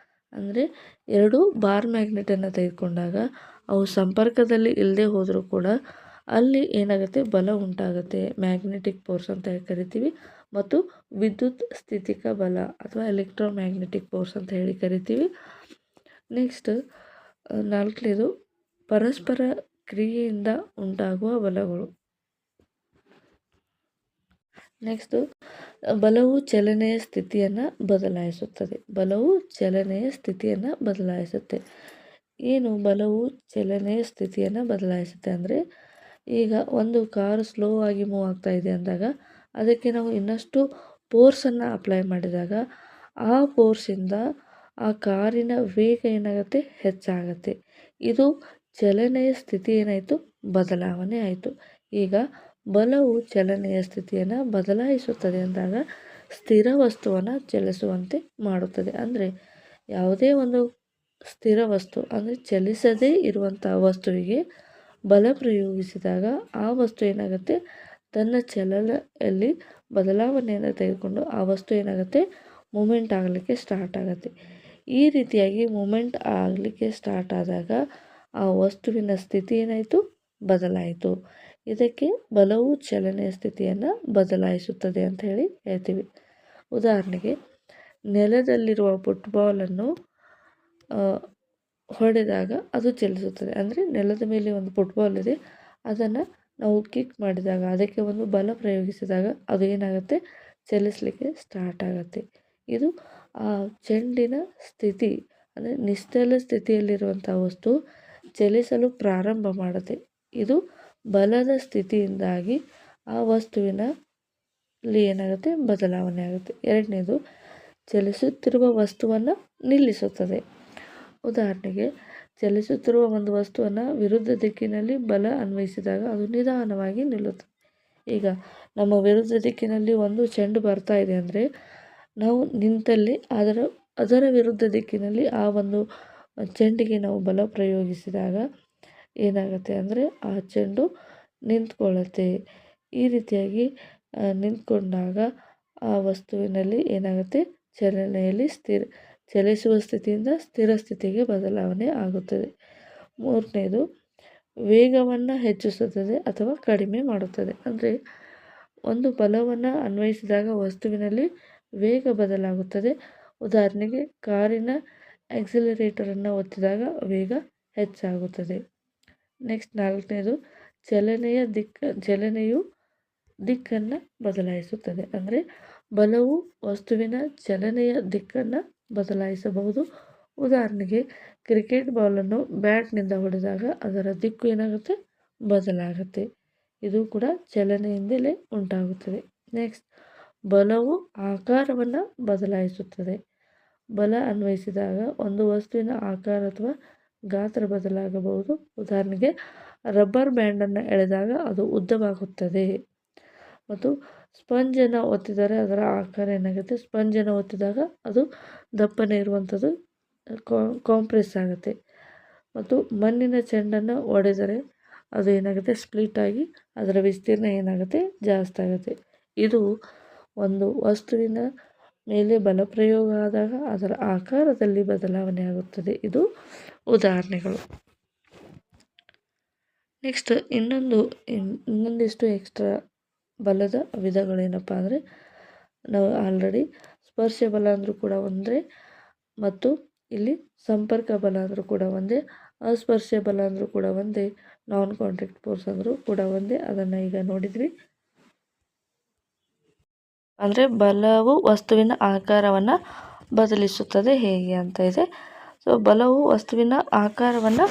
ಅಂದರೆ ಎರಡು ಬಾರ್ ಮ್ಯಾಗ್ನೆಟನ್ನು ತೆಗೆದುಕೊಂಡಾಗ ಅವು ಸಂಪರ್ಕದಲ್ಲಿ ಇಲ್ಲದೆ ಹೋದರೂ ಕೂಡ ಅಲ್ಲಿ ಏನಾಗುತ್ತೆ ಬಲ ಉಂಟಾಗುತ್ತೆ, ಮ್ಯಾಗ್ನೆಟಿಕ್ ಫೋರ್ಸ್ ಅಂತ ಹೇಳಿ ಕರಿತೀವಿ. ಮತ್ತು ವಿದ್ಯುತ್ ಸ್ಥಿತಿಕ ಬಲ ಅಥವಾ ಎಲೆಕ್ಟ್ರೋಮ್ಯಾಗ್ನೆಟಿಕ್ ಫೋರ್ಸ್ ಅಂತ ಹೇಳಿ ಕರಿತೀವಿ. ನೆಕ್ಸ್ಟ್ ನಾಲ್ಕನೇದು ಪರಸ್ಪರ ಕ್ರಿಯೆಯಿಂದ ಉಂಟಾಗುವ ಬಲಗಳು. ನೆಕ್ಸ್ಟು ಬಲವು ಚಲನೆಯ ಸ್ಥಿತಿಯನ್ನು ಬದಲಾಯಿಸುತ್ತದೆ. ಬಲವು ಚಲನೆಯ ಸ್ಥಿತಿಯನ್ನು ಬದಲಾಯಿಸುತ್ತೆ. ಏನು ಬಲವು ಚಲನೆಯ ಸ್ಥಿತಿಯನ್ನು ಬದಲಾಯಿಸುತ್ತೆ ಅಂದರೆ, ಈಗ ಒಂದು ಕಾರು ಸ್ಲೋ ಆಗಿ ಮೂವ್ ಆಗ್ತಾ ಇದೆ ಅಂದಾಗ ಅದಕ್ಕೆ ನಾವು ಇನ್ನಷ್ಟು ಫೋರ್ಸನ್ನು ಅಪ್ಲೈ ಮಾಡಿದಾಗ ಆ ಫೋರ್ಸಿಂದ ಆ ಕಾರಿನ ವೇಗ ಏನಾಗುತ್ತೆ ಹೆಚ್ಚಾಗುತ್ತೆ. ಇದು ಚಲನೆಯ ಸ್ಥಿತಿ ಏನಾಯಿತು ಬದಲಾವಣೆ ಆಯಿತು. ಈಗ ಬಲವು ಚಲನೆಯ ಸ್ಥಿತಿಯನ್ನು ಬದಲಾಯಿಸುತ್ತದೆ ಅಂದಾಗ ಸ್ಥಿರ ವಸ್ತುವನ್ನು ಚಲಿಸುವಂತೆ ಮಾಡುತ್ತದೆ. ಅಂದರೆ ಯಾವುದೇ ಒಂದು ಸ್ಥಿರ ವಸ್ತು ಅಂದರೆ ಚಲಿಸದೇ ಇರುವಂಥ ವಸ್ತುವಿಗೆ ಬಲ ಪ್ರಯೋಗಿಸಿದಾಗ ಆ ವಸ್ತು ಏನಾಗುತ್ತೆ ತನ್ನ ಚಲನೆಯಲ್ಲಿ ಬದಲಾವಣೆಯನ್ನು ತೆಗೆದುಕೊಂಡು ಆ ವಸ್ತು ಏನಾಗುತ್ತೆ ಮೂಮೆಂಟ್ ಆಗಲಿಕ್ಕೆ ಸ್ಟಾರ್ಟ್ ಆಗುತ್ತೆ. ಈ ರೀತಿಯಾಗಿ ಮೂಮೆಂಟ್ ಆಗಲಿಕ್ಕೆ ಸ್ಟಾರ್ಟ್ ಆದಾಗ ಆ ವಸ್ತುವಿನ ಸ್ಥಿತಿ ಏನಾಯಿತು ಬದಲಾಯಿತು. ಇದಕ್ಕೆ ಬಲವು ಚಲನೆಯ ಸ್ಥಿತಿಯನ್ನು ಬದಲಾಯಿಸುತ್ತದೆ ಅಂತ ಹೇಳಿ ಹೇಳ್ತೀವಿ. ಉದಾಹರಣೆಗೆ ನೆಲದಲ್ಲಿರುವ ಫುಟ್ಬಾಲನ್ನು ಹೊಡೆದಾಗ ಅದು ಚಲಿಸುತ್ತದೆ. ಅಂದರೆ ನೆಲದ ಮೇಲೆ ಒಂದು ಫುಟ್ಬಾಲ್ ಇದೆ, ಅದನ್ನು ನಾವು ಕಿಕ್ ಮಾಡಿದಾಗ ಅದಕ್ಕೆ ಒಂದು ಬಲ ಪ್ರಯೋಗಿಸಿದಾಗ ಅದು ಏನಾಗುತ್ತೆ ಚಲಿಸಲಿಕ್ಕೆ ಸ್ಟಾರ್ಟ್ ಆಗುತ್ತೆ. ಇದು ಆ ಚೆಂಡಿನ ಸ್ಥಿತಿ ಅಂದರೆ ನಿಶ್ಚಲ ಸ್ಥಿತಿಯಲ್ಲಿರುವಂಥ ವಸ್ತು ಚಲಿಸಲು ಪ್ರಾರಂಭ ಮಾಡುತ್ತೆ. ಇದು ಬಲದ ಸ್ಥಿತಿಯಿಂದಾಗಿ ಆ ವಸ್ತುವಿನಲ್ಲಿ ಏನಾಗುತ್ತೆ ಬದಲಾವಣೆ ಆಗುತ್ತೆ. ಎರಡನೇದು ಚಲಿಸುತ್ತಿರುವ ವಸ್ತುವನ್ನು ನಿಲ್ಲಿಸುತ್ತದೆ. ಉದಾಹರಣೆಗೆ ಚಲಿಸುತ್ತಿರುವ ಒಂದು ವಸ್ತುವನ್ನು ವಿರುದ್ಧ ದಿಕ್ಕಿನಲ್ಲಿ ಬಲ ಅನ್ವಯಿಸಿದಾಗ ಅದು ನಿಧಾನವಾಗಿ ನಿಲ್ಲುತ್ತದೆ. ಈಗ ನಮ್ಮ ವಿರುದ್ಧ ದಿಕ್ಕಿನಲ್ಲಿ ಒಂದು ಚೆಂಡು ಬರ್ತಾ ಇದೆ ಅಂದರೆ ನಾವು ನಿಂತಲ್ಲಿ ಅದರ ವಿರುದ್ಧ ದಿಕ್ಕಿನಲ್ಲಿ ಆ ಒಂದು ಚೆಂಡಿಗೆ ನಾವು ಬಲ ಪ್ರಯೋಗಿಸಿದಾಗ ಏನಾಗುತ್ತೆ ಅಂದರೆ ಆ ಚೆಂಡು ನಿಂತ್ಕೊಳ್ಳುತ್ತೆ. ಈ ರೀತಿಯಾಗಿ ನಿಂತ್ಕೊಂಡಾಗ ಆ ವಸ್ತುವಿನಲ್ಲಿ ಏನಾಗುತ್ತೆ ಚಲನೆಯಲ್ಲಿ ಚಲಿಸುವ ಸ್ಥಿತಿಯಿಂದ ಸ್ಥಿರ ಸ್ಥಿತಿಗೆ ಬದಲಾವಣೆ ಆಗುತ್ತದೆ. ಮೂರನೇದು ವೇಗವನ್ನು ಹೆಚ್ಚಿಸುತ್ತದೆ ಅಥವಾ ಕಡಿಮೆ ಮಾಡುತ್ತದೆ. ಅಂದರೆ ಒಂದು ಬಲವನ್ನು ಅನ್ವಯಿಸಿದಾಗ ವಸ್ತುವಿನಲ್ಲಿ ವೇಗ ಬದಲಾಗುತ್ತದೆ. ಉದಾಹರಣೆಗೆ ಕಾರಿನ ಆಕ್ಸಿಲರೇಟರನ್ನು ಒತ್ತಿದಾಗ ವೇಗ ಹೆಚ್ಚಾಗುತ್ತದೆ. ನೆಕ್ಸ್ಟ್ ನಾಲ್ಕನೇದು ಚಲನೆಯು ದಿಕ್ಕನ್ನು ಬದಲಾಯಿಸುತ್ತದೆ. ಅಂದರೆ ಬಲವು ವಸ್ತುವಿನ ಚಲನೆಯ ದಿಕ್ಕನ್ನು ಬದಲಾಯಿಸಬಹುದು. ಉದಾಹರಣೆಗೆ ಕ್ರಿಕೆಟ್ ಬಾಲನ್ನು ಬ್ಯಾಟ್ನಿಂದ ಹೊಡೆದಾಗ ಅದರ ದಿಕ್ಕು ಏನಾಗುತ್ತೆ ಬದಲಾಗುತ್ತೆ. ಇದು ಕೂಡ ಚಲನೆಯಿಂದಲೇ ಉಂಟಾಗುತ್ತದೆ. ನೆಕ್ಸ್ಟ್ ಬಲವು ಆಕಾರವನ್ನು ಬದಲಾಯಿಸುತ್ತದೆ. ಬಲ ಅನ್ವಯಿಸಿದಾಗ ಒಂದು ವಸ್ತುವಿನ ಆಕಾರ ಅಥವಾ ಗಾತ್ರ ಬದಲಾಗಬಹುದು. ಉದಾಹರಣೆಗೆ ರಬ್ಬರ್ ಬ್ಯಾಂಡನ್ನು ಎಳೆದಾಗ ಅದು ಉದ್ದವಾಗುತ್ತದೆ. ಮತ್ತು ಸ್ಪಂಜನ್ನು ಒತ್ತಿದರೆ ಅದರ ಆಕಾರ ಏನಾಗುತ್ತೆ, ಸ್ಪಂಜನ್ನು ಒತ್ತಿದಾಗ ಅದು ದಪ್ಪನೆ ಇರುವಂಥದ್ದು ಕಾಂಪ್ರೆಸ್ ಆಗುತ್ತೆ. ಮತ್ತು ಮಣ್ಣಿನ ಚೆಂಡನ್ನು ಒಡೆದರೆ ಅದು ಏನಾಗುತ್ತೆ, ಸ್ಪ್ಲಿಟ್ ಆಗಿ ಅದರ ವಿಸ್ತೀರ್ಣ ಏನಾಗುತ್ತೆ, ಜಾಸ್ತಿ ಆಗುತ್ತೆ. ಇದು ಒಂದು ವಸ್ತುವಿನ ಮೇಲೆ ಬಲ ಪ್ರಯೋಗ ಆದಾಗ ಅದರ ಆಕಾರದಲ್ಲಿ ಬದಲಾವಣೆ ಆಗುತ್ತದೆ. ಇದು ಉದಾಹರಣೆಗಳು. ನೆಕ್ಸ್ಟ್ ಇನ್ನೊಂದಿಷ್ಟು ಎಕ್ಸ್ಟ್ರಾ ಬಲದ ವಿಧಗಳೇನಪ್ಪ ಅಂದರೆ, ನಾವು ಆಲ್ರೆಡಿ ಸ್ಪರ್ಶ ಬಲ ಅಂದರೂ ಕೂಡ ಒಂದೇ, ಮತ್ತು ಇಲ್ಲಿ ಸಂಪರ್ಕ ಬಲ ಅಂದರೂ ಕೂಡ ಒಂದೇ, ಅಸ್ಪರ್ಶ ಬಲ ಅಂದರೂ ಕೂಡ ಒಂದೇ, ನಾನ್ ಕಾಂಟ್ಯಾಕ್ಟ್ ಫೋರ್ಸ್ ಅಂದರೂ ಕೂಡ ಒಂದೇ. ಅದನ್ನು ಈಗ ನೋಡಿದ್ವಿ. ಅಂದರೆ ಬಲವು ವಸ್ತುವಿನ ಆಕಾರವನ್ನು ಬದಲಿಸುತ್ತದೆ ಹೇಗೆ ಅಂತ ಇದೆ. ಸೊ ಬಲವು ವಸ್ತುವಿನ ಆಕಾರವನ್ನು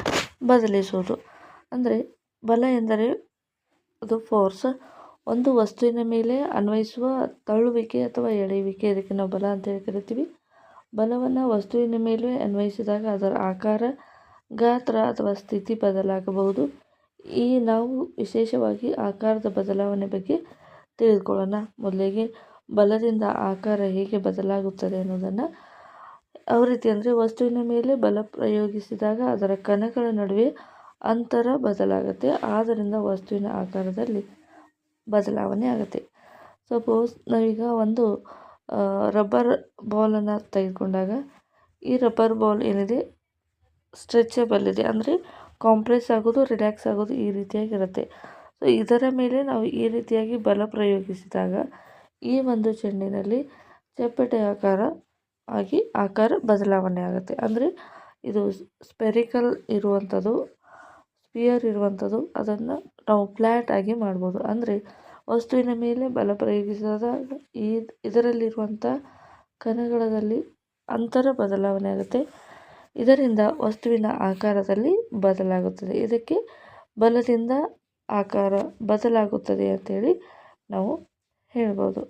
ಬದಲಿಸುವುದು ಅಂದರೆ, ಬಲ ಎಂದರೆ ಅದು ಫೋರ್ಸ್, ಒಂದು ವಸ್ತುವಿನ ಮೇಲೆ ಅನ್ವಯಿಸುವ ತಳ್ಳುವಿಕೆ ಅಥವಾ ಎಳೆಯುವಿಕೆ, ಇದಕ್ಕೆ ನಾವು ಬಲ ಅಂತೇಳಿ ಕರಿತೀವಿ. ಬಲವನ್ನು ವಸ್ತುವಿನ ಮೇಲೆ ಅನ್ವಯಿಸಿದಾಗ ಅದರ ಆಕಾರ, ಗಾತ್ರ ಅಥವಾ ಸ್ಥಿತಿ ಬದಲಾಗಬಹುದು. ನಾವು ವಿಶೇಷವಾಗಿ ಆಕಾರದ ಬದಲಾವಣೆ ಬಗ್ಗೆ ತಿಳಿದುಕೊಳ್ಳೋಣ. ಮೊದಲಿಗೆ ಬಲದಿಂದ ಆಕಾರ ಹೇಗೆ ಬದಲಾಗುತ್ತದೆ ಅನ್ನೋದನ್ನು. ಯಾವ ರೀತಿ ಅಂದರೆ, ವಸ್ತುವಿನ ಮೇಲೆ ಬಲ ಪ್ರಯೋಗಿಸಿದಾಗ ಅದರ ಕಣಗಳ ನಡುವೆ ಅಂತರ ಬದಲಾಗುತ್ತೆ, ಆದ್ದರಿಂದ ವಸ್ತುವಿನ ಆಕಾರದಲ್ಲಿ ಬದಲಾವಣೆ ಆಗುತ್ತೆ. ಸಪೋಸ್ ನಾವೀಗ ಒಂದು ರಬ್ಬರ್ ಬಾಲನ್ನು ತೆಗೆದುಕೊಂಡಾಗ, ಈ ರಬ್ಬರ್ ಬಾಲ್ ಏನಿದೆ ಸ್ಟ್ರೆಚಬಲ್ ಇದೆ, ಅಂದರೆ ಕಾಂಪ್ರೆಸ್ ಆಗೋದು, ರಿಲ್ಯಾಕ್ಸ್ ಆಗೋದು ಈ ರೀತಿಯಾಗಿರುತ್ತೆ. ಸೊ ಇದರ ಮೇಲೆ ನಾವು ಈ ರೀತಿಯಾಗಿ ಬಲ ಪ್ರಯೋಗಿಸಿದಾಗ ಈ ಒಂದು ಚೆಂಡಿನಲ್ಲಿ ಚಪ್ಪಟೆ ಆಕಾರ ಬದಲಾವಣೆ ಆಗುತ್ತೆ. ಅಂದರೆ ಇದು ಸ್ಪೆರಿಕಲ್ ಇರುವಂಥದ್ದು, ಸ್ಪಿಯರ್ ಇರುವಂಥದ್ದು, ಅದನ್ನು ನಾವು ಫ್ಲ್ಯಾಟ್ ಆಗಿ ಮಾಡ್ಬೋದು. ಅಂದರೆ ವಸ್ತುವಿನ ಮೇಲೆ ಬಲ ಪ್ರಯೋಗಿಸಿದಾಗ ಇದರಲ್ಲಿರುವಂಥ ಕಣಗಳಲ್ಲಿ ಅಂತರ ಬದಲಾವಣೆ ಆಗುತ್ತೆ, ಇದರಿಂದ ವಸ್ತುವಿನ ಆಕಾರದಲ್ಲಿ ಬದಲಾಗುತ್ತದೆ. ಇದಕ್ಕೆ ಬಲದಿಂದ ಆಕಾರ ಬದಲಾಗುತ್ತದೆ ಅಂತೇಳಿ ನಾವು ಹೇಳ್ಬೋದು.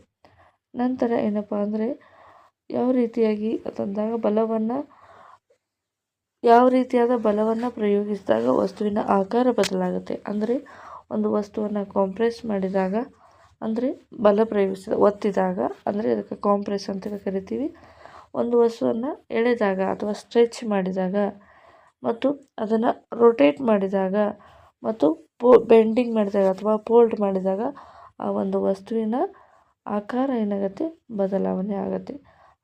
ನಂತರ ಏನಪ್ಪ ಅಂದರೆ, ಯಾವ ರೀತಿಯಾಗಿ ಅಂತಂದಾಗ ಯಾವ ರೀತಿಯಾದ ಬಲವನ್ನು ಪ್ರಯೋಗಿಸಿದಾಗ ವಸ್ತುವಿನ ಆಕಾರ ಬದಲಾಗುತ್ತೆ ಅಂದರೆ, ಒಂದು ವಸ್ತುವನ್ನು ಕಾಂಪ್ರೆಸ್ ಮಾಡಿದಾಗ, ಅಂದರೆ ಬಲ ಒತ್ತಿದಾಗ, ಅಂದರೆ ಅದಕ್ಕೆ ಕಾಂಪ್ರೆಸ್ ಅಂತ ಕರಿತೀವಿ. ಒಂದು ವಸ್ತುವನ್ನು ಎಳೆದಾಗ ಅಥವಾ ಸ್ಟ್ರೆಚ್ ಮಾಡಿದಾಗ, ಮತ್ತು ಅದನ್ನು ರೊಟೇಟ್ ಮಾಡಿದಾಗ, ಮತ್ತು ಬೆಂಡಿಂಗ್ ಮಾಡಿದಾಗ ಅಥವಾ ಫೋಲ್ಡ್ ಮಾಡಿದಾಗ ಆ ಒಂದು ವಸ್ತುವಿನ ಆಕಾರ ಏನಾಗುತ್ತೆ, ಬದಲಾವಣೆ ಆಗುತ್ತೆ.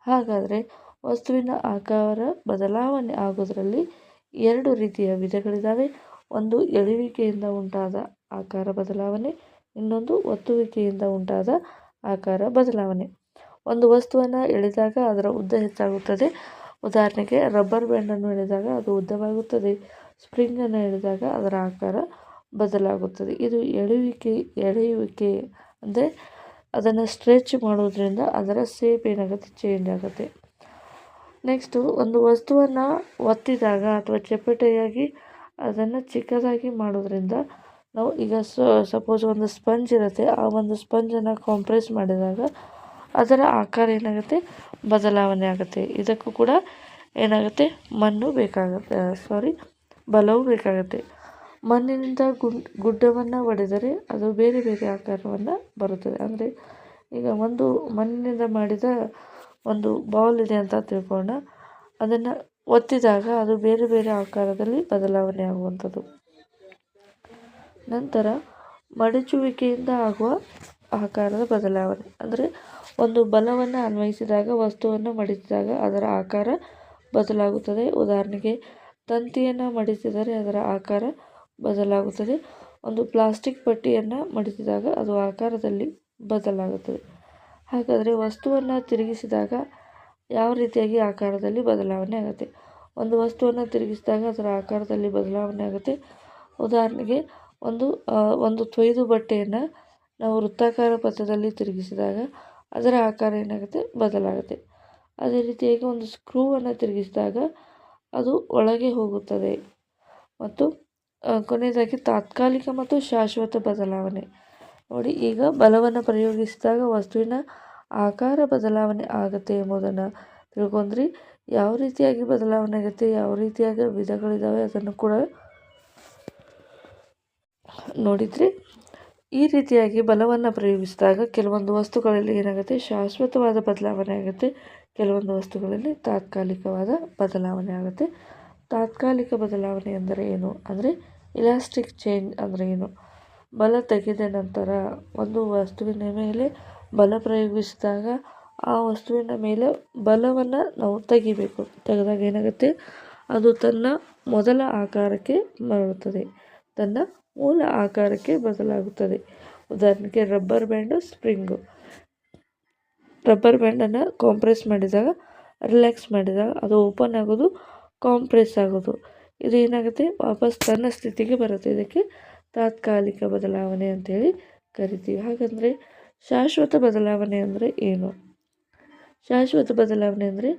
ಹಾಗಾದರೆ ವಸ್ತುವಿನ ಆಕಾರ ಬದಲಾವಣೆ ಆಗೋದರಲ್ಲಿ ಎರಡು ರೀತಿಯ ವಿಧಗಳಿದ್ದಾವೆ. ಒಂದು ಎಳೆಯುವಿಕೆಯಿಂದ ಉಂಟಾದ ಆಕಾರ ಬದಲಾವಣೆ, ಇನ್ನೊಂದು ಒತ್ತುವಿಕೆಯಿಂದ ಉಂಟಾದ ಆಕಾರ ಬದಲಾವಣೆ. ಒಂದು ವಸ್ತುವನ್ನು ಎಳೆದಾಗ ಅದರ ಉದ್ದ ಹೆಚ್ಚಾಗುತ್ತದೆ. ಉದಾಹರಣೆಗೆ ರಬ್ಬರ್ ಬ್ಯಾಂಡನ್ನು ಎಳೆದಾಗ ಅದು ಉದ್ದವಾಗುತ್ತದೆ, ಸ್ಪ್ರಿಂಗನ್ನು ಎಳೆದಾಗ ಅದರ ಆಕಾರ ಬದಲಾಗುತ್ತದೆ. ಇದು ಎಳೆಯುವಿಕೆ ಅಂದರೆ ಅದನ್ನು ಸ್ಟ್ರೆಚ್ ಮಾಡೋದ್ರಿಂದ ಅದರ ಶೇಪ್ ಏನಾಗುತ್ತೆ, ಚೇಂಜ್ ಆಗುತ್ತೆ. ನೆಕ್ಸ್ಟು, ಒಂದು ವಸ್ತುವನ್ನು ಒತ್ತಿದಾಗ ಅಥವಾ ಚಪ್ಪಟೆಯಾಗಿ ಅದನ್ನು ಚಿಕ್ಕದಾಗಿ ಮಾಡೋದ್ರಿಂದ, ನಾವು ಈಗ ಸಪೋಸ್ ಒಂದು ಸ್ಪಂಜ್ ಇರುತ್ತೆ, ಆ ಒಂದು ಸ್ಪಂಜನ್ನು ಕಾಂಪ್ರೆಸ್ ಮಾಡಿದಾಗ ಅದರ ಆಕಾರ ಏನಾಗುತ್ತೆ, ಬದಲಾವಣೆ ಆಗುತ್ತೆ. ಇದಕ್ಕೂ ಕೂಡ ಏನಾಗುತ್ತೆ, ಬಲವು ಬೇಕಾಗುತ್ತೆ. ಮಣ್ಣಿನಿಂದ ಗುಡ್ಡವನ್ನು ಒಡೆದರೆ ಅದು ಬೇರೆ ಬೇರೆ ಆಕಾರವನ್ನು ಬರುತ್ತದೆ. ಅಂದರೆ ಈಗ ಒಂದು ಮಣ್ಣಿನಿಂದ ಮಾಡಿದ ಒಂದು ಬಾಲ್ ಇದೆ ಅಂತ ತಿಳ್ಕೊಳ್ಳೋಣ, ಅದನ್ನು ಒತ್ತಿದಾಗ ಅದು ಬೇರೆ ಬೇರೆ ಆಕಾರದಲ್ಲಿ ಬದಲಾವಣೆ ಆಗುವಂಥದ್ದು. ನಂತರ ಮಡಚುವಿಕೆಯಿಂದ ಆಗುವ ಆಕಾರದ ಬದಲಾವಣೆ ಅಂದರೆ, ಒಂದು ಬಲವನ್ನು ಅನ್ವಯಿಸಿದಾಗ ವಸ್ತುವನ್ನು ಮಡಿಸಿದಾಗ ಅದರ ಆಕಾರ ಬದಲಾಗುತ್ತದೆ. ಉದಾಹರಣೆಗೆ ತಂತಿಯನ್ನು ಮಡಿಸಿದರೆ ಅದರ ಆಕಾರ ಬದಲಾಗುತ್ತದೆ. ಒಂದು ಪ್ಲಾಸ್ಟಿಕ್ ಪಟ್ಟಿಯನ್ನು ಮಡಿಸಿದಾಗ ಅದು ಆಕಾರದಲ್ಲಿ ಬದಲಾಗುತ್ತದೆ. ಹಾಗಾದರೆ ವಸ್ತುವನ್ನು ತಿರುಗಿಸಿದಾಗ ಯಾವ ರೀತಿಯಾಗಿ ಆಕಾರದಲ್ಲಿ ಬದಲಾವಣೆ ಆಗುತ್ತೆ. ಒಂದು ವಸ್ತುವನ್ನು ತಿರುಗಿಸಿದಾಗ ಅದರ ಆಕಾರದಲ್ಲಿ ಬದಲಾವಣೆ ಆಗುತ್ತೆ. ಉದಾಹರಣೆಗೆ ಒಂದು ತೊಯ್ದು ಬಟ್ಟೆಯನ್ನು ನಾವು ವೃತ್ತಾಕಾರ ಪಥದಲ್ಲಿ ತಿರುಗಿಸಿದಾಗ ಅದರ ಆಕಾರ ಏನಾಗುತ್ತೆ, ಬದಲಾಗುತ್ತೆ. ಅದೇ ರೀತಿಯಾಗಿ ಒಂದು ಸ್ಕ್ರೂವನ್ನು ತಿರುಗಿಸಿದಾಗ ಅದು ಒಳಗೆ ಹೋಗುತ್ತದೆ. ಮತ್ತು ಕೊನೆಯದಾಗಿ ತಾತ್ಕಾಲಿಕ ಮತ್ತು ಶಾಶ್ವತ ಬದಲಾವಣೆ. ನೋಡಿ, ಈಗ ಬಲವನ್ನು ಪ್ರಯೋಗಿಸಿದಾಗ ವಸ್ತುವಿನ ಆಕಾರ ಬದಲಾವಣೆ ಆಗುತ್ತೆ ಎಂಬುದನ್ನು ತಿಳ್ಕೊಂಡ್ರಿ. ಯಾವ ರೀತಿಯಾಗಿ ಬದಲಾವಣೆ ಆಗುತ್ತೆ, ಯಾವ ರೀತಿಯಾದ ವಿಧಗಳಿದ್ದಾವೆ ಅದನ್ನು ಕೂಡ ನೋಡಿದರೆ ಈ ರೀತಿಯಾಗಿ ಬಲವನ್ನು ಪ್ರಯೋಗಿಸಿದಾಗ ಕೆಲವೊಂದು ವಸ್ತುಗಳಲ್ಲಿ ಏನಾಗುತ್ತೆ, ಶಾಶ್ವತವಾದ ಬದಲಾವಣೆ ಆಗುತ್ತೆ, ಕೆಲವೊಂದು ವಸ್ತುಗಳಲ್ಲಿ ತಾತ್ಕಾಲಿಕವಾದ ಬದಲಾವಣೆ ಆಗುತ್ತೆ. ತಾತ್ಕಾಲಿಕ ಬದಲಾವಣೆ ಅಂದರೆ ಏನು ಅಂದರೆ ಇಲಾಸ್ಟಿಕ್ ಚೇಂಜ್ ಅಂದರೆ ಏನು, ಬಲ ತೆಗೆದ ನಂತರ ಒಂದು ವಸ್ತುವಿನ ಮೇಲೆ ಬಲ ಪ್ರಯೋಗಿಸಿದಾಗ ಆ ವಸ್ತುವಿನ ಮೇಲೆ ಬಲವನ್ನು ನಾವು ತೆಗಿಬೇಕು. ತೆಗೆದಾಗ ಏನಾಗುತ್ತೆ, ಅದು ತನ್ನ ಮೊದಲ ಆಕಾರಕ್ಕೆ ಮರಳುತ್ತದೆ, ತನ್ನ ಮೂಲ ಆಕಾರಕ್ಕೆ ಬದಲಾಗುತ್ತದೆ. ಉದಾಹರಣೆಗೆ ರಬ್ಬರ್ ಬ್ಯಾಂಡು, ಸ್ಪ್ರಿಂಗು. ರಬ್ಬರ್ ಬ್ಯಾಂಡನ್ನು ಕಾಂಪ್ರೆಸ್ ಮಾಡಿದಾಗ, ರಿಲ್ಯಾಕ್ಸ್ ಮಾಡಿದಾಗ ಅದು ಓಪನ್ ಆಗೋದು, ಕಾಂಪ್ರೆಸ್ ಆಗೋದು. ಇದು ಏನಾಗುತ್ತೆ, ವಾಪಸ್ ತನ್ನ ಸ್ಥಿತಿಗೆ ಬರುತ್ತೆ. ಇದಕ್ಕೆ ತಾತ್ಕಾಲಿಕ ಬದಲಾವಣೆ ಅಂತೇಳಿ ಕರಿತೀವಿ. ಹಾಗಂದರೆ ಶಾಶ್ವತ ಬದಲಾವಣೆ ಅಂದರೆ ಏನು? ಶಾಶ್ವತ ಬದಲಾವಣೆ ಅಂದರೆ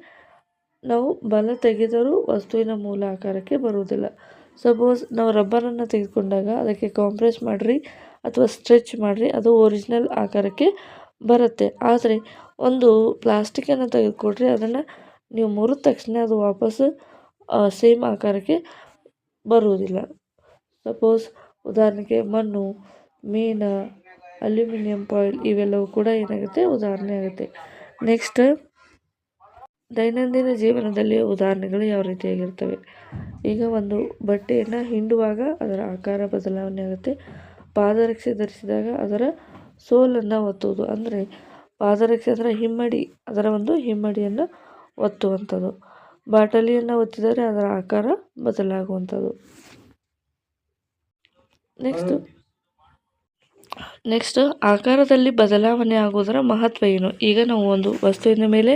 ನಾವು ಬಲ ತೆಗೆದರೂ ವಸ್ತುವಿನ ಮೂಲ ಆಕಾರಕ್ಕೆ ಬರುವುದಿಲ್ಲ. ಸಪೋಸ್ ನಾವು ರಬ್ಬರನ್ನು ತೆಗೆದುಕೊಂಡಾಗ ಅದಕ್ಕೆ ಕಾಂಪ್ರೆಸ್ ಮಾಡಿರಿ ಅಥವಾ ಸ್ಟ್ರೆಚ್ ಮಾಡಿರಿ, ಅದು ಒರಿಜಿನಲ್ ಆಕಾರಕ್ಕೆ ಬರುತ್ತೆ. ಆದರೆ ಒಂದು ಪ್ಲಾಸ್ಟಿಕ್ಕನ್ನು ತೆಗೆದುಕೊಡ್ರಿ, ಅದನ್ನು ನೀವು ಮುರಿದ ತಕ್ಷಣ ಅದು ವಾಪಸ್ಸು ಸೇಮ್ ಆಕಾರಕ್ಕೆ ಬರುವುದಿಲ್ಲ. ಸಪೋಸ್ ಉದಾಹರಣೆಗೆ ಮಣ್ಣು, ಮೀನು, ಅಲ್ಯೂಮಿನಿಯಂ ಫಾಯಿಲ್ ಇವೆಲ್ಲವೂ ಕೂಡ ಏನಾಗುತ್ತೆ, ಉದಾಹರಣೆ ಆಗುತ್ತೆ. ನೆಕ್ಸ್ಟ್, ದೈನಂದಿನ ಜೀವನದಲ್ಲಿ ಉದಾಹರಣೆಗಳು ಯಾವ ರೀತಿಯಾಗಿರ್ತವೆ. ಈಗ ಒಂದು ಬಟ್ಟೆಯನ್ನು ಹಿಂಡುವಾಗ ಅದರ ಆಕಾರ ಬದಲಾವಣೆ ಆಗುತ್ತೆ. ಪಾದರಕ್ಷೆ ಧರಿಸಿದಾಗ ಅದರ ಸೋಲನ್ನು ಒತ್ತುವುದು, ಅಂದರೆ ಪಾದರಕ್ಷೆ ಅಂದರೆ ಹಿಮ್ಮಡಿ, ಅದರ ಒಂದು ಹಿಮ್ಮಡಿಯನ್ನು ಒತ್ತುವಂಥದ್ದು. ಬಾಟಲಿಯನ್ನು ಒತ್ತಿದರೆ ಅದರ ಆಕಾರ ಬದಲಾಗುವಂಥದ್ದು. ನೆಕ್ಸ್ಟ್ ಆಕಾರದಲ್ಲಿ ಬದಲಾವಣೆ ಆಗುವುದರ ಮಹತ್ವ ಏನು? ಈಗ ನಾವು ಒಂದು ವಸ್ತುವಿನ ಮೇಲೆ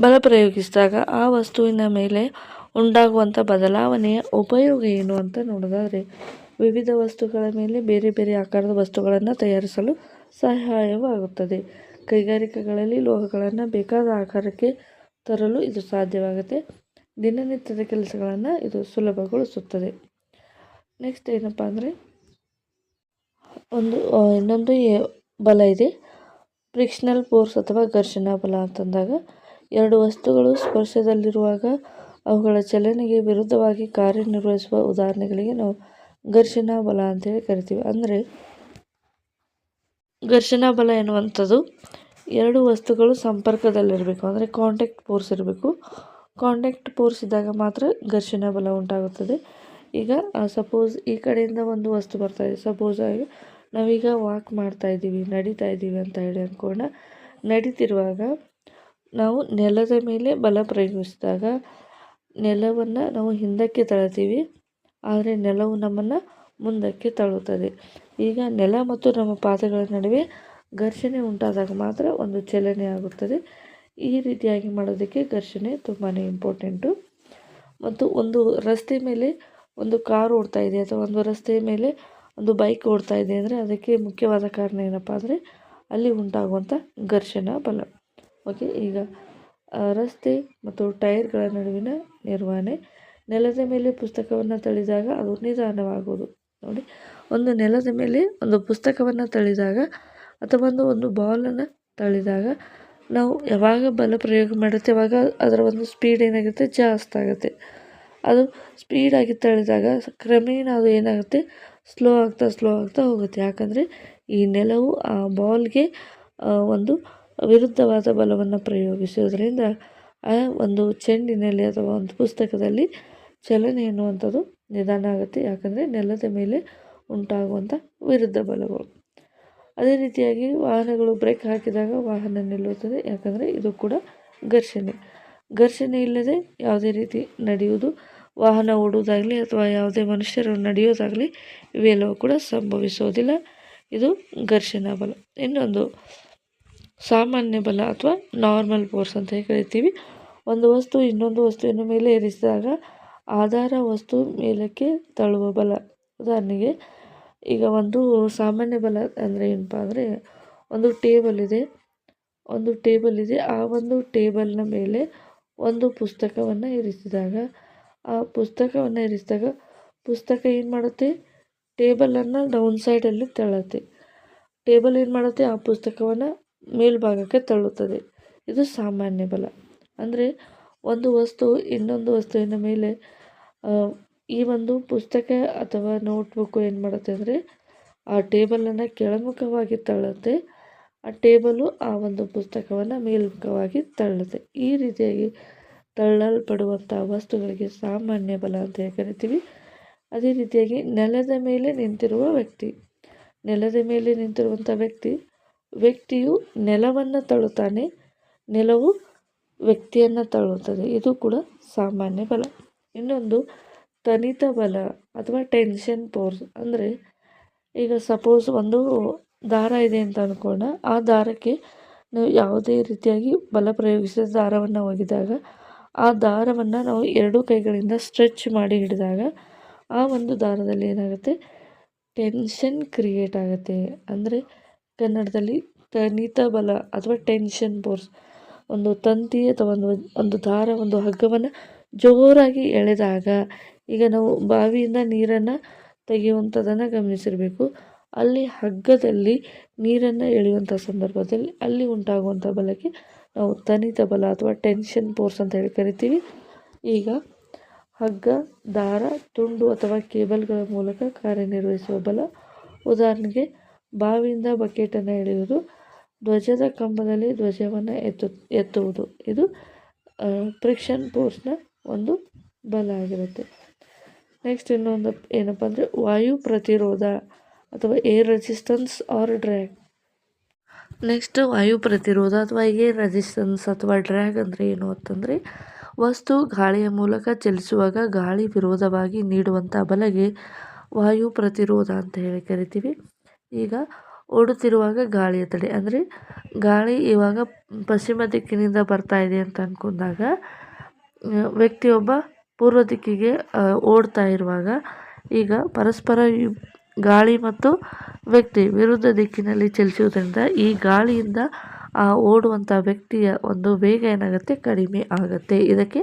ಬಲ ಪ್ರಯೋಗಿಸಿದಾಗ ಆ ವಸ್ತುವಿನ ಮೇಲೆ ಉಂಟಾಗುವಂಥ ಬದಲಾವಣೆಯ ಉಪಯೋಗ ಏನು ಅಂತ ನೋಡೋದಾದರೆ, ವಿವಿಧ ವಸ್ತುಗಳ ಮೇಲೆ ಬೇರೆ ಬೇರೆ ಆಕಾರದ ವಸ್ತುಗಳನ್ನು ತಯಾರಿಸಲು ಸಹಾಯವಾಗುತ್ತದೆ. ಕೈಗಾರಿಕೆಗಳಲ್ಲಿ ಲೋಹಗಳನ್ನು ಬೇಕಾದ ಆಕಾರಕ್ಕೆ ತರಲು ಇದು ಸಾಧ್ಯವಾಗುತ್ತೆ. ದಿನನಿತ್ಯದ ಕೆಲಸಗಳನ್ನು ಇದು ಸುಲಭಗೊಳಿಸುತ್ತದೆ. ನೆಕ್ಸ್ಟ್ ಏನಪ್ಪ ಅಂದರೆ, ಇನ್ನೊಂದು ಬಲ ಇದೆ, ಫ್ರಿಕ್ಷನಲ್ ಫೋರ್ಸ್ ಅಥವಾ ಘರ್ಷಣಾ ಬಲ ಅಂತಂದಾಗ, ಎರಡು ವಸ್ತುಗಳು ಸ್ಪರ್ಶದಲ್ಲಿರುವಾಗ ಅವುಗಳ ಚಲನೆಗೆ ವಿರುದ್ಧವಾಗಿ ಕಾರ್ಯನಿರ್ವಹಿಸುವ ಉದಾಹರಣೆಗಳಿಗೆ ನಾವು ಘರ್ಷಣಾ ಬಲ ಅಂತೇಳಿ ಕರಿತೀವಿ. ಅಂದರೆ ಘರ್ಷಣಾ ಬಲ ಎನ್ನುವಂಥದ್ದು ಎರಡು ವಸ್ತುಗಳು ಸಂಪರ್ಕದಲ್ಲಿರಬೇಕು, ಅಂದರೆ ಕಾಂಟ್ಯಾಕ್ಟ್ ಫೋರ್ಸ್ ಇರಬೇಕು. ಕಾಂಟ್ಯಾಕ್ಟ್ ಫೋರ್ಸ್ ಇದ್ದಾಗ ಮಾತ್ರ ಘರ್ಷಣಾ ಬಲ ಉಂಟಾಗುತ್ತದೆ. ಈಗ ಸಪೋಸ್ ಈ ಕಡೆಯಿಂದ ಒಂದು ವಸ್ತು ಬರ್ತಾಯಿದೆ, ಸಪೋಸ್ ಆಗಿ ನಾವೀಗ ವಾಕ್ ಮಾಡ್ತಾಯಿದ್ದೀವಿ, ನಡೀತಾ ಇದ್ದೀವಿ ಅಂತ ಹೇಳಿ ಅಂದ್ಕೊಂಡು ನಡೀತಿರುವಾಗ ನಾವು ನೆಲದ ಮೇಲೆ ಬಲ ಪ್ರಯೋಗಿಸಿದಾಗ ನೆಲವನ್ನು ನಾವು ಹಿಂದಕ್ಕೆ ತಳ್ತೀವಿ, ಆದರೆ ನೆಲವು ನಮ್ಮನ್ನು ಮುಂದಕ್ಕೆ ತಳ್ಳುತ್ತದೆ. ಈಗ ನೆಲ ಮತ್ತು ನಮ್ಮ ಪಾದಗಳ ನಡುವೆ ಘರ್ಷಣೆ ಉಂಟಾದಾಗ ಮಾತ್ರ ಒಂದು ಚಲನೆ ಆಗುತ್ತದೆ. ಈ ರೀತಿಯಾಗಿ ಮಾಡೋದಕ್ಕೆ ಘರ್ಷಣೆ ತುಂಬಾ ಇಂಪಾರ್ಟೆಂಟು. ಮತ್ತು ಒಂದು ರಸ್ತೆ ಮೇಲೆ ಒಂದು ಕಾರು ಓಡ್ತಾ ಇದೆ ಅಥವಾ ಒಂದು ರಸ್ತೆಯ ಮೇಲೆ ಒಂದು ಬೈಕ್ ಓಡ್ತಾ ಇದೆ ಅಂದರೆ ಅದಕ್ಕೆ ಮುಖ್ಯವಾದ ಕಾರಣ ಏನಪ್ಪ ಅಂದರೆ ಅಲ್ಲಿ ಉಂಟಾಗುವಂಥ ಘರ್ಷಣಾ ಬಲ. ಓಕೆ, ಈಗ ರಸ್ತೆ ಮತ್ತು ಟೈರ್ಗಳ ನಡುವಿನ ನಿರ್ವಹಣೆ. ನೆಲದ ಮೇಲೆ ಪುಸ್ತಕವನ್ನು ತಳ್ಳಿದಾಗ ಅದು ನಿಧಾನವಾಗುವುದು. ನೋಡಿ, ಒಂದು ನೆಲದ ಮೇಲೆ ಒಂದು ಪುಸ್ತಕವನ್ನು ತಳ್ಳಿದಾಗ ಅಥವಾ ಒಂದು ಬಾಲನ್ನು ತಳ್ಳಿದಾಗ ನಾವು ಯಾವಾಗ ಬಲ ಪ್ರಯೋಗ ಮಾಡುತ್ತೆ ಅವಾಗ ಅದರ ಒಂದು ಸ್ಪೀಡ್ ಏನಾಗುತ್ತೆ, ಜಾಸ್ತಿ ಆಗುತ್ತೆ. ಅದು ಸ್ಪೀಡಾಗಿ ತಳ್ಳಿದಾಗ ಕ್ರಮೇಣ ಅದು ಏನಾಗುತ್ತೆ, ಸ್ಲೋ ಆಗ್ತಾ ಹೋಗುತ್ತೆ. ಯಾಕಂದರೆ ಈ ನೆಲವು ಆ ಬಾಲ್ಗೆ ಒಂದು ವಿರುದ್ಧವಾದ ಬಲವನ್ನು ಪ್ರಯೋಗಿಸೋದ್ರಿಂದ ಆ ಒಂದು ಚೆಂಡಿನಲ್ಲಿ ಅಥವಾ ಒಂದು ಪುಸ್ತಕದಲ್ಲಿ ಚಲನೆ ಎನ್ನುವಂಥದ್ದು ನಿಧಾನ ಆಗುತ್ತೆ. ಯಾಕಂದರೆ ನೆಲದ ಮೇಲೆ ಉಂಟಾಗುವಂಥ ವಿರುದ್ಧ ಬಲಗಳು. ಅದೇ ರೀತಿಯಾಗಿ ವಾಹನಗಳು ಬ್ರೇಕ್ ಹಾಕಿದಾಗ ವಾಹನ ನಿಲ್ಲುತ್ತದೆ, ಯಾಕಂದರೆ ಇದು ಕೂಡ ಘರ್ಷಣೆ ಇಲ್ಲದೆ ಯಾವುದೇ ರೀತಿ ನಡೆಯುವುದು, ವಾಹನ ಓಡುವುದಾಗಲಿ ಅಥವಾ ಯಾವುದೇ ಮನುಷ್ಯರು ನಡೆಯೋದಾಗಲಿ ಇವೆಲ್ಲವೂ ಕೂಡ ಸಂಭವಿಸೋದಿಲ್ಲ. ಇದು ಘರ್ಷಣಾ ಬಲ. ಇನ್ನೊಂದು ಸಾಮಾನ್ಯ ಬಲ ಅಥವಾ ನಾರ್ಮಲ್ ಫೋರ್ಸ್ ಅಂತ ಕರಿತೀವಿ. ಒಂದು ವಸ್ತು ಇನ್ನೊಂದು ವಸ್ತುವಿನ ಮೇಲೆ ಇರಿಸಿದಾಗ ಆಧಾರ ವಸ್ತು ಮೇಲಕ್ಕೆ ತಳ್ಳುವ ಬಲ. ಉದಾಹರಣೆಗೆ ಈಗ ಒಂದು ಸಾಮಾನ್ಯ ಬಲ ಅಂದರೆ ಏನಪ್ಪ ಅಂದರೆ, ಒಂದು ಟೇಬಲ್ ಇದೆ, ಆ ಒಂದು ಟೇಬಲ್ನ ಮೇಲೆ ಒಂದು ಪುಸ್ತಕವನ್ನು ಇರಿಸಿದಾಗ ಪುಸ್ತಕ ಏನು ಮಾಡುತ್ತೆ, ಟೇಬಲನ್ನು ಡೌನ್ ಸೈಡಲ್ಲಿ ತಳ್ಳುತ್ತೆ. ಟೇಬಲ್ ಏನು ಮಾಡುತ್ತೆ, ಆ ಪುಸ್ತಕವನ್ನು ಮೇಲ್ಭಾಗಕ್ಕೆ ತಳ್ಳುತ್ತದೆ. ಇದು ಸಾಮಾನ್ಯ ಬಲ. ಅಂದರೆ ಒಂದು ವಸ್ತು ಇನ್ನೊಂದು ವಸ್ತುವಿನ ಮೇಲೆ ಈ ಒಂದು ಪುಸ್ತಕ ಅಥವಾ ನೋಟ್ಬುಕ್ಕು ಏನು ಮಾಡುತ್ತೆ ಅಂದರೆ ಆ ಟೇಬಲನ್ನು ಕೆಳಮುಖವಾಗಿ ತಳ್ಳುತ್ತೆ, ಆ ಟೇಬಲು ಆ ಒಂದು ಪುಸ್ತಕವನ್ನು ಮೇಲ್ಮುಖವಾಗಿ ತಳ್ಳುತ್ತೆ. ಈ ರೀತಿಯಾಗಿ ತಳ್ಳಲ್ಪಡುವಂಥ ವಸ್ತುಗಳಿಗೆ ಸಾಮಾನ್ಯ ಬಲ ಅಂತ ಹೇಳಿ ಕರಿತೀವಿ. ಅದೇ ರೀತಿಯಾಗಿ ನೆಲದ ಮೇಲೆ ನಿಂತಿರುವ ವ್ಯಕ್ತಿ, ನೆಲದ ಮೇಲೆ ನಿಂತಿರುವಂಥ ವ್ಯಕ್ತಿಯು ನೆಲವನ್ನು ತಳ್ಳುತ್ತಾನೆ, ನೆಲವು ವ್ಯಕ್ತಿಯನ್ನು ತಳ್ಳುತ್ತದೆ. ಇದು ಕೂಡ ಸಾಮಾನ್ಯ ಬಲ. ಇನ್ನೊಂದು ತನಿತ ಬಲ ಅಥವಾ ಟೆನ್ಷನ್ ಫೋರ್ಸ್. ಅಂದರೆ ಈಗ ಸಪೋಸ್ ಒಂದು ದಾರ ಇದೆ ಅಂತ ಅಂದ್ಕೊಳ್ಳೋಣ, ಆ ದಾರಕ್ಕೆ ನಾವು ಯಾವುದೇ ರೀತಿಯಾಗಿ ಬಲ ಪ್ರಯೋಗಿಸಿದ ದಾರವನ್ನು ಒಗೆದಾಗ ಆ ದಾರವನ್ನು ನಾವು ಎರಡೂ ಕೈಗಳಿಂದ ಸ್ಟ್ರೆಚ್ ಮಾಡಿ ಹಿಡಿದಾಗ ಆ ಒಂದು ದಾರದಲ್ಲಿ ಏನಾಗುತ್ತೆ, ಟೆನ್ಷನ್ ಕ್ರಿಯೇಟ್ ಆಗುತ್ತೆ. ಅಂದರೆ ಕನ್ನಡದಲ್ಲಿ ತನಿತ ಬಲ ಅಥವಾ ಟೆನ್ಷನ್ ಫೋರ್ಸ್. ಒಂದು ತಂತಿ ಅಥವಾ ಒಂದು ದಾರ, ಒಂದು ಹಗ್ಗವನ್ನು ಜೋರಾಗಿ ಎಳೆದಾಗ, ಈಗ ನಾವು ಬಾವಿಯಿಂದ ನೀರನ್ನು ತೆಗೆಯುವಂಥದ್ದನ್ನು ಗಮನಿಸಿರಬೇಕು. ಅಲ್ಲಿ ಹಗ್ಗದಲ್ಲಿ ನೀರನ್ನು ಎಳೆಯುವಂಥ ಸಂದರ್ಭದಲ್ಲಿ ಅಲ್ಲಿ ಉಂಟಾಗುವಂಥ ಬಲಕ್ಕೆ ನಾವು ತನಿತ ಬಲ ಅಥವಾ ಟೆನ್ಷನ್ ಫೋರ್ಸ್ ಅಂತ ಹೇಳಿ ಕರಿತೀವಿ. ಈಗ ಹಗ್ಗ, ದಾರ, ತುಂಡು ಅಥವಾ ಕೇಬಲ್ಗಳ ಮೂಲಕ ಕಾರ್ಯನಿರ್ವಹಿಸುವ ಬಲ. ಉದಾಹರಣೆಗೆ ಬಾವಿಯಿಂದ ಬಕೆಟನ್ನು ಎಳೆಯುವುದು, ಧ್ವಜದ ಕಂಬದಲ್ಲಿ ಧ್ವಜವನ್ನು ಎತ್ತುವುದು. ಇದು ಫ್ರಿಕ್ಷನ್ ಫೋರ್ಸ್ನ ಒಂದು ಬಲ ಆಗಿರುತ್ತೆ. ನೆಕ್ಸ್ಟ್ ಇನ್ನೊಂದು ಏನಪ್ಪ ಅಂದರೆ ವಾಯು ಪ್ರತಿರೋಧ ಅಥವಾ air resistance or drag. Next ವಾಯು ಪ್ರತಿರೋಧ ಅಥವಾ ಏರ್ ರೆಸಿಸ್ಟೆನ್ಸ್ ಅಥವಾ ಡ್ರ್ಯಾಗ್ ಅಂದರೆ ಏನು ಅಂತಂದರೆ, ವಸ್ತು ಗಾಳಿಯ ಮೂಲಕ ಚಲಿಸುವಾಗ ಗಾಳಿ ವಿರೋಧವಾಗಿ ನೀಡುವಂಥ ಬಲಗೆ ವಾಯು ಪ್ರತಿರೋಧ ಅಂತ ಹೇಳಿ ಕರಿತೀವಿ. ಈಗ ಓಡುತ್ತಿರುವಾಗ ಗಾಳಿಯ ತಡೆ, ಅಂದರೆ ಗಾಳಿ ಇವಾಗ ಪಶ್ಚಿಮ ದಿಕ್ಕಿನಿಂದ ಬರ್ತಾ ಇದೆ ಅಂತ ಅಂದ್ಕೊಂಡಾಗ ವ್ಯಕ್ತಿಯೊಬ್ಬ ಪೂರ್ವ ದಿಕ್ಕಿಗೆ ಓಡ್ತಾ ಇರುವಾಗ ಈಗ ಪರಸ್ಪರ ಗಾಳಿ ಮತ್ತು ವ್ಯಕ್ತಿ ವಿರುದ್ಧ ದಿಕ್ಕಿನಲ್ಲಿ ಚಲಿಸುವುದರಿಂದ ಈ ಗಾಳಿಯಿಂದ ಆ ಓಡುವಂಥ ವ್ಯಕ್ತಿಯ ಒಂದು ವೇಗ ಏನಾಗುತ್ತೆ, ಕಡಿಮೆ ಆಗುತ್ತೆ. ಇದಕ್ಕೆ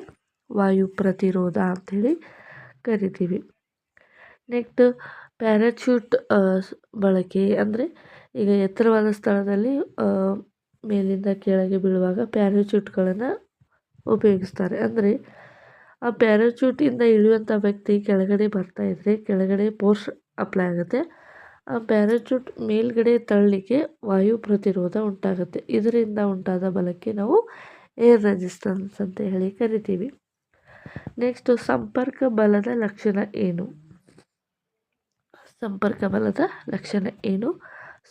ವಾಯು ಪ್ರತಿರೋಧ ಅಂಥೇಳಿ ಕರಿತೀವಿ. ನೆಕ್ಸ್ಟ್ ಪ್ಯಾರಾಚೂಟ್ ಬಳಕೆ. ಅಂದರೆ ಈಗ ಎತ್ತರವಾದ ಸ್ಥಳದಲ್ಲಿ ಮೇಲಿಂದ ಕೆಳಗೆ ಬೀಳುವಾಗ ಪ್ಯಾರಾಚೂಟ್ಗಳನ್ನು ಉಪಯೋಗಿಸ್ತಾರೆ. ಅಂದರೆ ಆ ಪ್ಯಾರಾಚೂಟಿಂದ ಇಳಿಯುವಂಥ ವ್ಯಕ್ತಿ ಕೆಳಗಡೆ ಬರ್ತಾ ಇದ್ದರೆ ಕೆಳಗಡೆ ಫೋರ್ಸ್ ಅಪ್ಲೈ ಆಗುತ್ತೆ. ಆ ಪ್ಯಾರಾಚೂಟ್ ಮೇಲ್ಗಡೆ ತಳ್ಳಲಿಕ್ಕೆ ವಾಯು ಪ್ರತಿರೋಧ ಉಂಟಾಗುತ್ತೆ. ಇದರಿಂದ ಉಂಟಾದ ಬಲಕ್ಕೆ ನಾವು ಏರ್ ರೆಸಿಸ್ಟೆನ್ಸ್ ಅಂತ ಹೇಳಿ ಕರಿತೀವಿ. ನೆಕ್ಸ್ಟ್ ಸಂಪರ್ಕ ಬಲದ ಲಕ್ಷಣ ಏನು? ಸಂಪರ್ಕ ಬಲದ ಲಕ್ಷಣ ಏನು?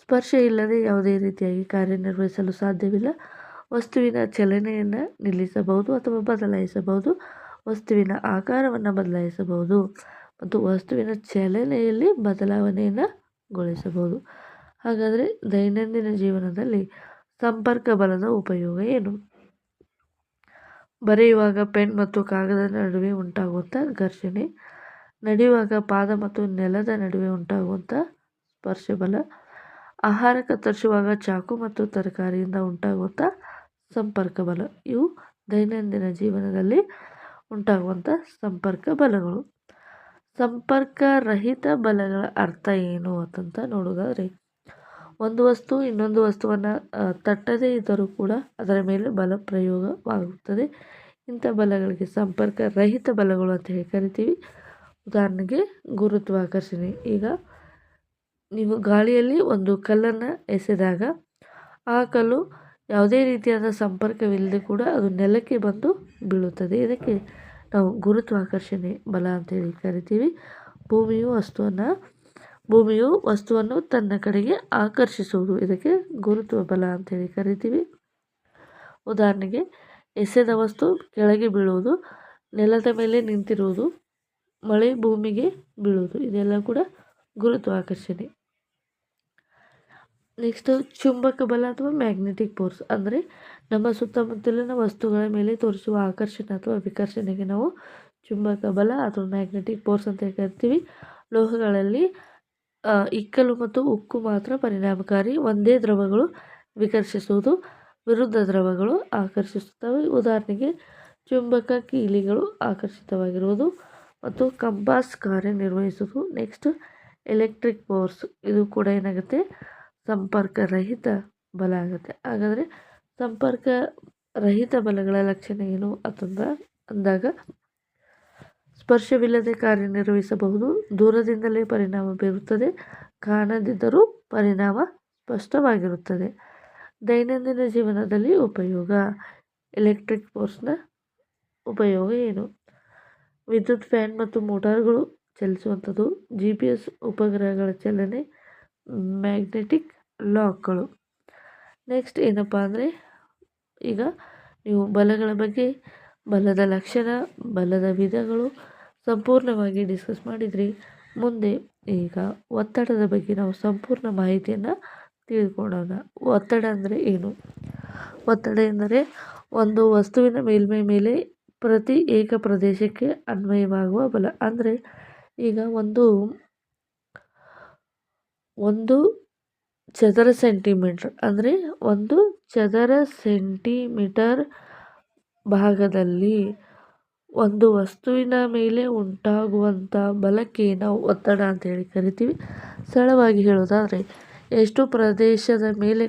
ಸ್ಪರ್ಶ ಇಲ್ಲದೆ ಯಾವುದೇ ರೀತಿಯಾಗಿ ಕಾರ್ಯನಿರ್ವಹಿಸಲು ಸಾಧ್ಯವಿಲ್ಲ. ವಸ್ತುವಿನ ಚಲನೆಯನ್ನು ನಿಲ್ಲಿಸಬಹುದು ಅಥವಾ ಬದಲಾಯಿಸಬಹುದು. ವಸ್ತುವಿನ ಆಕಾರವನ್ನು ಬದಲಾಯಿಸಬಹುದು ಮತ್ತು ವಸ್ತುವಿನ ಚಲನೆಯಲ್ಲಿ ಬದಲಾವಣೆಯನ್ನು ಗೊಳಿಸಬಹುದು. ಹಾಗಾದರೆ ದೈನಂದಿನ ಜೀವನದಲ್ಲಿ ಸಂಪರ್ಕ ಬಲದ ಉಪಯೋಗ ಏನು? ಬರೆಯುವಾಗ ಪೆನ್ ಮತ್ತು ಕಾಗದದ ನಡುವೆ ಉಂಟಾಗುವಂಥ ಘರ್ಷಣೆ, ನಡೆಯುವಾಗ ಪಾದ ಮತ್ತು ನೆಲದ ನಡುವೆ ಉಂಟಾಗುವಂಥ ಸ್ಪರ್ಶ ಬಲ, ಆಹಾರ ಕತ್ತರಿಸುವಾಗ ಚಾಕು ಮತ್ತು ತರಕಾರಿಯಿಂದ ಉಂಟಾಗುವಂಥ ಸಂಪರ್ಕ ಬಲ. ಇವು ದೈನಂದಿನ ಜೀವನದಲ್ಲಿ ಉಂಟಾಗುವಂಥ ಸಂಪರ್ಕ ಬಲಗಳು. ಸಂಪರ್ಕ ರಹಿತ ಬಲಗಳ ಅರ್ಥ ಏನು ಅಂತಂತ ನೋಡೋದಾದರೆ, ಒಂದು ವಸ್ತು ಇನ್ನೊಂದು ವಸ್ತುವನ್ನು ತಟ್ಟದೇ ಇದ್ದರೂ ಕೂಡ ಅದರ ಮೇಲೆ ಬಲ ಪ್ರಯೋಗವಾಗುತ್ತದೆ. ಇಂಥ ಬಲಗಳಿಗೆ ಸಂಪರ್ಕ ರಹಿತ ಬಲಗಳು ಅಂತ ಹೇಳಿ ಕರಿತೀವಿ. ಉದಾಹರಣೆಗೆ ಗುರುತ್ವಾಕರ್ಷಣೆ. ಈಗ ನೀವು ಗಾಳಿಯಲ್ಲಿ ಒಂದು ಕಲ್ಲನ್ನು ಎಸೆದಾಗ ಆ ಕಲ್ಲು ಯಾವುದೇ ರೀತಿಯಾದ ಸಂಪರ್ಕವಿಲ್ಲದೆ ಕೂಡ ಅದು ನೆಲಕ್ಕೆ ಬಂದು ಬೀಳುತ್ತದೆ. ಇದಕ್ಕೆ ನಾವು ಗುರುತ್ವಾಕರ್ಷಣೆ ಬಲ ಅಂತೇಳಿ ಕರಿತೀವಿ. ಭೂಮಿಯು ವಸ್ತುವನ್ನು ತನ್ನ ಕಡೆಗೆ ಆಕರ್ಷಿಸುವುದು, ಇದಕ್ಕೆ ಗುರುತ್ವ ಬಲ ಅಂತೇಳಿ ಕರಿತೀವಿ. ಉದಾಹರಣೆಗೆ ಎಸೆದ ವಸ್ತು ಕೆಳಗೆ ಬೀಳುವುದು, ನೆಲದ ಮೇಲೆ ನಿಂತಿರುವುದು, ಮಳೆ ಭೂಮಿಗೆ ಬೀಳುವುದು, ಇದೆಲ್ಲ ಕೂಡ ಗುರುತ್ವಾಕರ್ಷಣೆ. ನೆಕ್ಸ್ಟ್ ಚುಂಬಕ ಬಲ ಅಥವಾ ಮ್ಯಾಗ್ನೆಟಿಕ್ ಫೋರ್ಸ್. ಅಂದರೆ ನಮ್ಮ ಸುತ್ತಮುತ್ತಲಿನ ವಸ್ತುಗಳ ಮೇಲೆ ತೋರಿಸುವ ಆಕರ್ಷಣೆ ಅಥವಾ ವಿಕರ್ಷಣೆಗೆ ನಾವು ಚುಂಬಕ ಬಲ ಅಥವಾ ಮ್ಯಾಗ್ನೆಟಿಕ್ ಫೋರ್ಸ್ ಅಂತ ಕರಿತೀವಿ. ಲೋಹಗಳಲ್ಲಿ ಇಕ್ಕಲು ಮತ್ತು ಉಕ್ಕು ಮಾತ್ರ ಪರಿಣಾಮಕಾರಿ. ಒಂದೇ ದ್ರವಗಳು ವಿಕರ್ಷಿಸುವುದು, ವಿರುದ್ಧ ದ್ರವಗಳು ಆಕರ್ಷಿಸುತ್ತವೆ. ಉದಾಹರಣೆಗೆ ಚುಂಬಕ ಕೀಲಿಗಳು ಆಕರ್ಷಿತವಾಗಿರುವುದು ಮತ್ತು ಕಂಪಾಸ್ ಕಾರ್ಯನಿರ್ವಹಿಸುವುದು. Next electric force. ಇದು ಕೂಡ ಏನಾಗುತ್ತೆ, ಸಂಪರ್ಕ ರಹಿತ ಬಲ ಆಗುತ್ತೆ. ಹಾಗಾದರೆ ಸಂಪರ್ಕ ರಹಿತ ಬಲಗಳ ಲಕ್ಷಣ ಏನು ಅಂದಾಗ, ಸ್ಪರ್ಶವಿಲ್ಲದೆ ಕಾರ್ಯನಿರ್ವಹಿಸಬಹುದು, ದೂರದಿಂದಲೇ ಪರಿಣಾಮ ಬೀರುತ್ತದೆ, ಕಾಣದಿದ್ದರೂ ಪರಿಣಾಮ ಸ್ಪಷ್ಟವಾಗಿರುತ್ತದೆ. ದೈನಂದಿನ ಜೀವನದಲ್ಲಿ ಉಪಯೋಗ. ಎಲೆಕ್ಟ್ರಿಕ್ ಫೋರ್ಸ್ನ ಉಪಯೋಗ ಏನು? ವಿದ್ಯುತ್ ಫ್ಯಾನ್ ಮತ್ತು ಮೋಟಾರ್ಗಳು ಚಲಿಸುವಂಥದ್ದು, GPS ಉಪಗ್ರಹಗಳ ಚಲನೆ, ಮ್ಯಾಗ್ನೆಟಿಕ್ ಲಾಕ್ಗಳು. ನೆಕ್ಸ್ಟ್ ಏನಪ್ಪ ಅಂದರೆ, ಈಗ ನೀವು ಬಲಗಳ ಬಗ್ಗೆ, ಬಲದ ಲಕ್ಷಣ, ಬಲದ ವಿಧಗಳು ಸಂಪೂರ್ಣವಾಗಿ ಡಿಸ್ಕಸ್ ಮಾಡಿದ್ರಿ. ಮುಂದೆ ಈಗ ಒತ್ತಡದ ಬಗ್ಗೆ ನಾವು ಸಂಪೂರ್ಣ ಮಾಹಿತಿಯನ್ನು ತಿಳ್ಕೊಳ್ಳೋಣ. ಒತ್ತಡ ಅಂದರೆ ಏನು? ಒತ್ತಡ ಎಂದರೆ ಒಂದು ವಸ್ತುವಿನ ಮೇಲ್ಮೈ ಮೇಲೆ ಪ್ರತಿ ಏಕ ಪ್ರದೇಶಕ್ಕೆ ಅನ್ವಯವಾಗುವ ಬಲ. ಅಂದರೆ ಈಗ ಒಂದು ಚದರ ಸೆಂಟಿಮೀಟರ್ ಅಂದರೆ ಒಂದು ಚದರ ಸೆಂಟಿಮೀಟರ್ ಭಾಗದಲ್ಲಿ ಒಂದು ವಸ್ತುವಿನ ಮೇಲೆ ಉಂಟಾಗುವಂಥ ಬಲಕ್ಕೆ ನಾವು ಒತ್ತಡ ಅಂತ ಹೇಳಿ ಕರಿತೀವಿ. ಸರಳವಾಗಿ ಹೇಳೋದಾದರೆ, ಎಷ್ಟು ಪ್ರದೇಶದ ಮೇಲೆ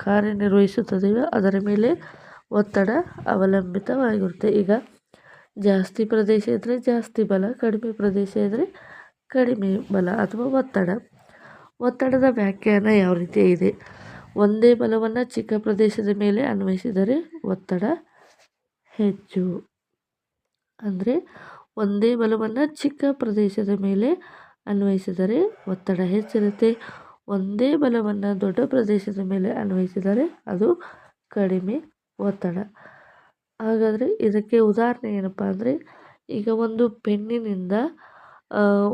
ಕಾರ್ಯನಿರ್ವಹಿಸುತ್ತದೆಯೋ ಅದರ ಮೇಲೆ ಒತ್ತಡ ಅವಲಂಬಿತವಾಗಿರುತ್ತೆ. ಈಗ ಜಾಸ್ತಿ ಪ್ರದೇಶ ಇದ್ದರೆ ಜಾಸ್ತಿ ಬಲ, ಕಡಿಮೆ ಪ್ರದೇಶ ಇದ್ದರೆ ಕಡಿಮೆ ಬಲ ಅಥವಾ ಒತ್ತಡ. ಒತ್ತಡದ ವ್ಯಾಖ್ಯಾನ ಯಾವ ರೀತಿ ಇದೆ? ಒಂದೇ ಬಲವನ್ನು ಚಿಕ್ಕ ಪ್ರದೇಶದ ಮೇಲೆ ಅನ್ವಯಿಸಿದರೆ ಒತ್ತಡ ಹೆಚ್ಚು. ಅಂದರೆ ಒಂದೇ ಬಲವನ್ನು ಚಿಕ್ಕ ಪ್ರದೇಶದ ಮೇಲೆ ಅನ್ವಯಿಸಿದರೆ ಒತ್ತಡ ಹೆಚ್ಚಿರುತ್ತೆ. ಒಂದೇ ಬಲವನ್ನು ದೊಡ್ಡ ಪ್ರದೇಶದ ಮೇಲೆ ಅನ್ವಯಿಸಿದರೆ ಅದು ಕಡಿಮೆ ಒತ್ತಡ. ಹಾಗಾದರೆ ಇದಕ್ಕೆ ಉದಾಹರಣೆ ಏನಪ್ಪ ಅಂದರೆ, ಈಗ ಒಂದು ಪೆನ್ನಿನಿಂದ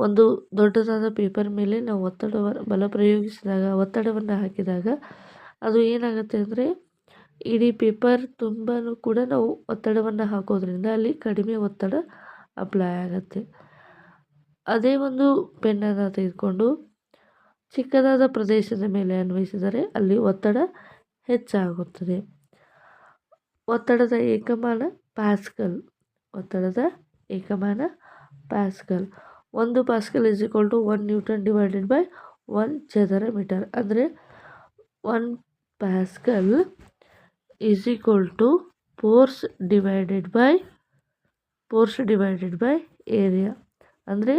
ಒಂದು ದೊಡ್ಡದಾದ ಪೇಪರ್ ಮೇಲೆ ನಾವು ಬಲ ಪ್ರಯೋಗಿಸಿದಾಗ, ಒತ್ತಡವನ್ನು ಹಾಕಿದಾಗ ಅದು ಏನಾಗುತ್ತೆ ಅಂದರೆ, ಇಡೀ ಪೇಪರ್ ತುಂಬಾ ಕೂಡ ನಾವು ಒತ್ತಡವನ್ನು ಹಾಕೋದ್ರಿಂದ ಅಲ್ಲಿ ಕಡಿಮೆ ಒತ್ತಡ ಅಪ್ಲೈ ಆಗುತ್ತೆ. ಅದೇ ಒಂದು ಪೆನ್ನನ್ನು ತೆಗೆದುಕೊಂಡು ಚಿಕ್ಕದಾದ ಪ್ರದೇಶದ ಮೇಲೆ ಅನ್ವಯಿಸಿದರೆ ಅಲ್ಲಿ ಒತ್ತಡ ಹೆಚ್ಚಾಗುತ್ತದೆ. ಒತ್ತಡದ ಏಕಮಾನ ಪ್ಯಾಸ್ಕಲ್. ಒತ್ತಡದ ಏಕಮಾನ pascal. 1 pascal = 1 newton divided by 1 ಚದರ ಮೀಟರ್. ಅಂದರೆ 1 pascal = force divided by area. ಅಂದರೆ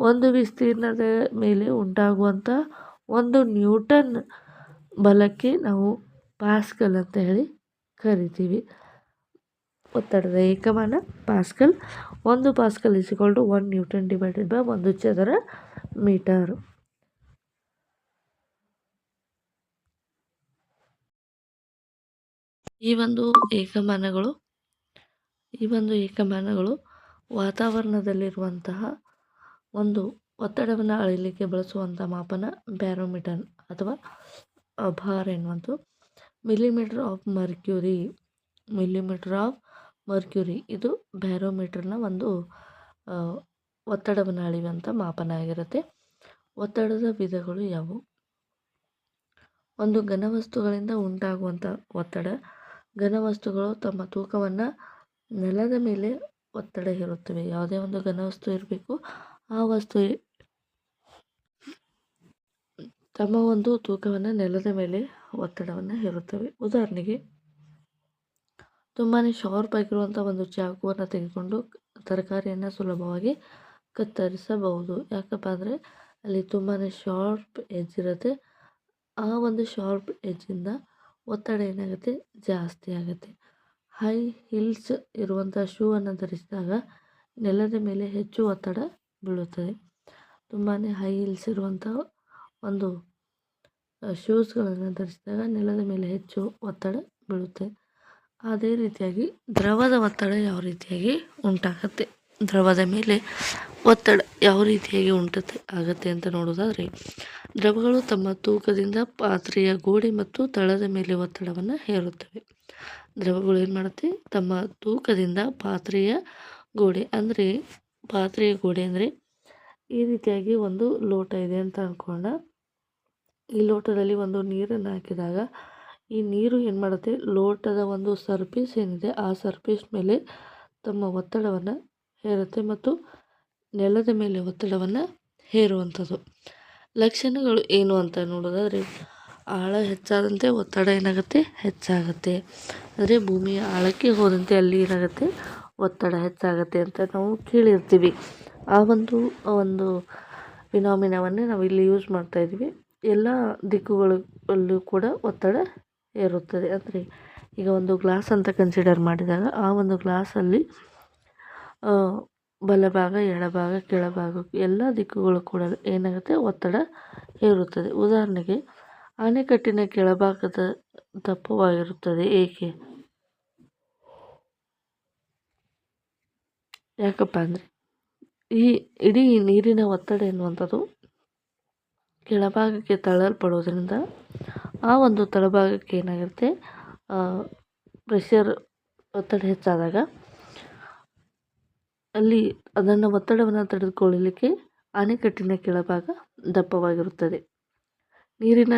ಒಂದು ವಿಸ್ತೀರ್ಣದ ಮೇಲೆ ಉಂಟಾಗುವಂಥ 1 ನ್ಯೂಟನ್ ಬಲಕ್ಕೆ ನಾವು ಪ್ಯಾಸ್ಕಲ್ ಅಂತ ಹೇಳಿ ಕರಿತೀವಿ. ಒತ್ತಡದ ಏಕಮಾನ pascal. 1 pascal = 1 newton divided by 1 ಚದರ ಮೀಟರ್. ಈ ಒಂದು ಏಕಮಾನಗಳು ವಾತಾವರಣದಲ್ಲಿರುವಂತಹ ಒಂದು ಒತ್ತಡವನ್ನು ಅಳೆಯಲಿಕ್ಕೆ ಬಳಸುವಂಥ ಮಾಪನ ಬ್ಯಾರೋಮೀಟರ್ ಅಥವಾ ಭಾರ ಎನ್ನುವಂಥ. ಮಿಲಿಮೀಟರ್ ಆಫ್ ಮರ್ಕ್ಯುರಿ ಇದು ಬ್ಯಾರೋಮೀಟರ್ನ ಒಂದು ಒತ್ತಡವನ್ನು ಅಳೆಯುವಂಥ ಮಾಪನ ಆಗಿರುತ್ತೆ. ಒತ್ತಡದ ವಿಧಗಳು ಯಾವುವು? ಒಂದು ಘನವಸ್ತುಗಳಿಂದ ಉಂಟಾಗುವಂಥ ಒತ್ತಡ. ಘನವಸ್ತುಗಳು ತಮ್ಮ ತೂಕವನ್ನು ನೆಲದ ಮೇಲೆ ಒತ್ತಡ ಹೇರುತ್ತವೆ. ಯಾವುದೇ ಒಂದು ಘನವಸ್ತು ಇರಬೇಕು, ಆ ವಸ್ತು ತಮ್ಮ ಒಂದು ತೂಕವನ್ನು ನೆಲದ ಮೇಲೆ ಒತ್ತಡವನ್ನು ಹೇರುತ್ತವೆ. ಉದಾಹರಣೆಗೆ, ತುಂಬಾ ಶಾರ್ಪ್ ಆಗಿರುವಂಥ ಒಂದು ಚಾಕುವನ್ನು ತೆಗೆದುಕೊಂಡು ತರಕಾರಿಯನ್ನು ಸುಲಭವಾಗಿ ಕತ್ತರಿಸಬಹುದು. ಯಾಕಪ್ಪ ಅಂದರೆ ಅಲ್ಲಿ ತುಂಬಾ ಶಾರ್ಪ್ ಎಡ್ಜ್ ಇರುತ್ತೆ. ಆ ಒಂದು ಶಾರ್ಪ್ ಎಡ್ಜಿಂದ ಒತ್ತಡ ಏನಾಗುತ್ತೆ, ಜಾಸ್ತಿ ಆಗುತ್ತೆ. ಹೈ ಹೀಲ್ಸ್ ಇರುವಂಥ ಶೂವನ್ನು ಧರಿಸಿದಾಗ ನೆಲದ ಮೇಲೆ ಹೆಚ್ಚು ಒತ್ತಡ ಬೀಳುತ್ತದೆ. ತುಂಬಾ ಹೈ ಹೀಲ್ಸ್ ಇರುವಂಥ ಒಂದು ಶೂಸ್ಗಳನ್ನು ಧರಿಸಿದಾಗ ನೆಲದ ಮೇಲೆ ಹೆಚ್ಚು ಒತ್ತಡ ಬೀಳುತ್ತೆ. ಅದೇ ರೀತಿಯಾಗಿ ದ್ರವದ ಒತ್ತಡ ಯಾವ ರೀತಿಯಾಗಿ ಉಂಟಾಗುತ್ತೆ, ದ್ರವದ ಮೇಲೆ ಒತ್ತಡ ಯಾವ ರೀತಿಯಾಗಿ ಆಗುತ್ತೆ ಅಂತ ನೋಡೋದಾದರೆ, ದ್ರವಗಳು ತಮ್ಮ ತೂಕದಿಂದ ಪಾತ್ರೆಯ ಗೋಡೆ ಮತ್ತು ತಳದ ಮೇಲೆ ಒತ್ತಡವನ್ನು ಹೇರುತ್ತವೆ. ದ್ರವಗಳು ಏನು ಮಾಡುತ್ತೆ, ತಮ್ಮ ತೂಕದಿಂದ ಪಾತ್ರೆಯ ಗೋಡೆ ಅಂದರೆ ಈ ರೀತಿಯಾಗಿ ಒಂದು ಲೋಟ ಇದೆ ಅಂತ ಅಂದ್ಕೊಳ್ಳೋಣ. ಈ ಲೋಟದಲ್ಲಿ ಒಂದು ನೀರನ್ನು ಹಾಕಿದಾಗ ಈ ನೀರು ಏನು ಮಾಡುತ್ತೆ, ಲೋಟದ ಒಂದು ಸರ್ಫೇಸ್ ಏನಿದೆ ಆ ಸರ್ಫೇಸ್ ಮೇಲೆ ತಮ್ಮ ಒತ್ತಡವನ್ನು ಹೇರುತ್ತೆ ಮತ್ತು ನೆಲದ ಮೇಲೆ ಒತ್ತಡವನ್ನು ಹೇರುವಂಥದ್ದು. ಲಕ್ಷಣಗಳು ಏನು ಅಂತ ನೋಡೋದಾದರೆ, ಆಳ ಹೆಚ್ಚಾದಂತೆ ಒತ್ತಡ ಏನಾಗುತ್ತೆ, ಹೆಚ್ಚಾಗುತ್ತೆ. ಅಂದರೆ ಭೂಮಿಯ ಆಳಕ್ಕೆ ಹೋದಂತೆ ಅಲ್ಲಿ ಏನಾಗುತ್ತೆ, ಒತ್ತಡ ಹೆಚ್ಚಾಗುತ್ತೆ ಅಂತ ನಾವು ಕೇಳಿರ್ತೀವಿ. ಆ ಒಂದು ಫಿನಾಮಿನಾವನ್ನೇ ನಾವು ಇಲ್ಲಿ ಯೂಸ್ ಮಾಡ್ತಾ ಇದ್ದೀವಿ. ಎಲ್ಲ ದಿಕ್ಕುಗಳಲ್ಲೂ ಕೂಡ ಒತ್ತಡ ಏರುತ್ತದೆ. ಅಂದರೆ ಈಗ ಒಂದು ಗ್ಲಾಸ್ ಅಂತ ಕನ್ಸಿಡರ್ ಮಾಡಿದಾಗ ಆ ಒಂದು ಗ್ಲಾಸಲ್ಲಿ ಬಲಭಾಗ, ಎಡಭಾಗ, ಕೆಳಭಾಗ ಎಲ್ಲ ದಿಕ್ಕುಗಳು ಕೂಡ ಏನಾಗುತ್ತೆ, ಒತ್ತಡ ಏರುತ್ತದೆ. ಉದಾಹರಣೆಗೆ ಆಣೆಕಟ್ಟಿನ ಕೆಳಭಾಗದ ದಪ್ಪವಾಗಿರುತ್ತದೆ. ಏಕೆ? ಯಾಕಪ್ಪ ಅಂದರೆ ಈ ಇಡೀ ನೀರಿನ ಒತ್ತಡ ಎನ್ನುವಂಥದ್ದು ಕೆಳಭಾಗಕ್ಕೆ ತಳ್ಳಲ್ಪಡುವುದರಿಂದ ಆ ಒಂದು ತಳಭಾಗಕ್ಕೆ ಏನಾಗುತ್ತೆ, ಪ್ರೆಷರ್ ಒತ್ತಡ ಹೆಚ್ಚಾದಾಗ ಅಲ್ಲಿ ಅದನ್ನು ಒತ್ತಡವನ್ನು ತಡೆದುಕೊಳ್ಳಲಿಕ್ಕೆ ಅಣೆಕಟ್ಟಿನ ಕೆಳಭಾಗ ದಪ್ಪವಾಗಿರುತ್ತದೆ. ನೀರಿನ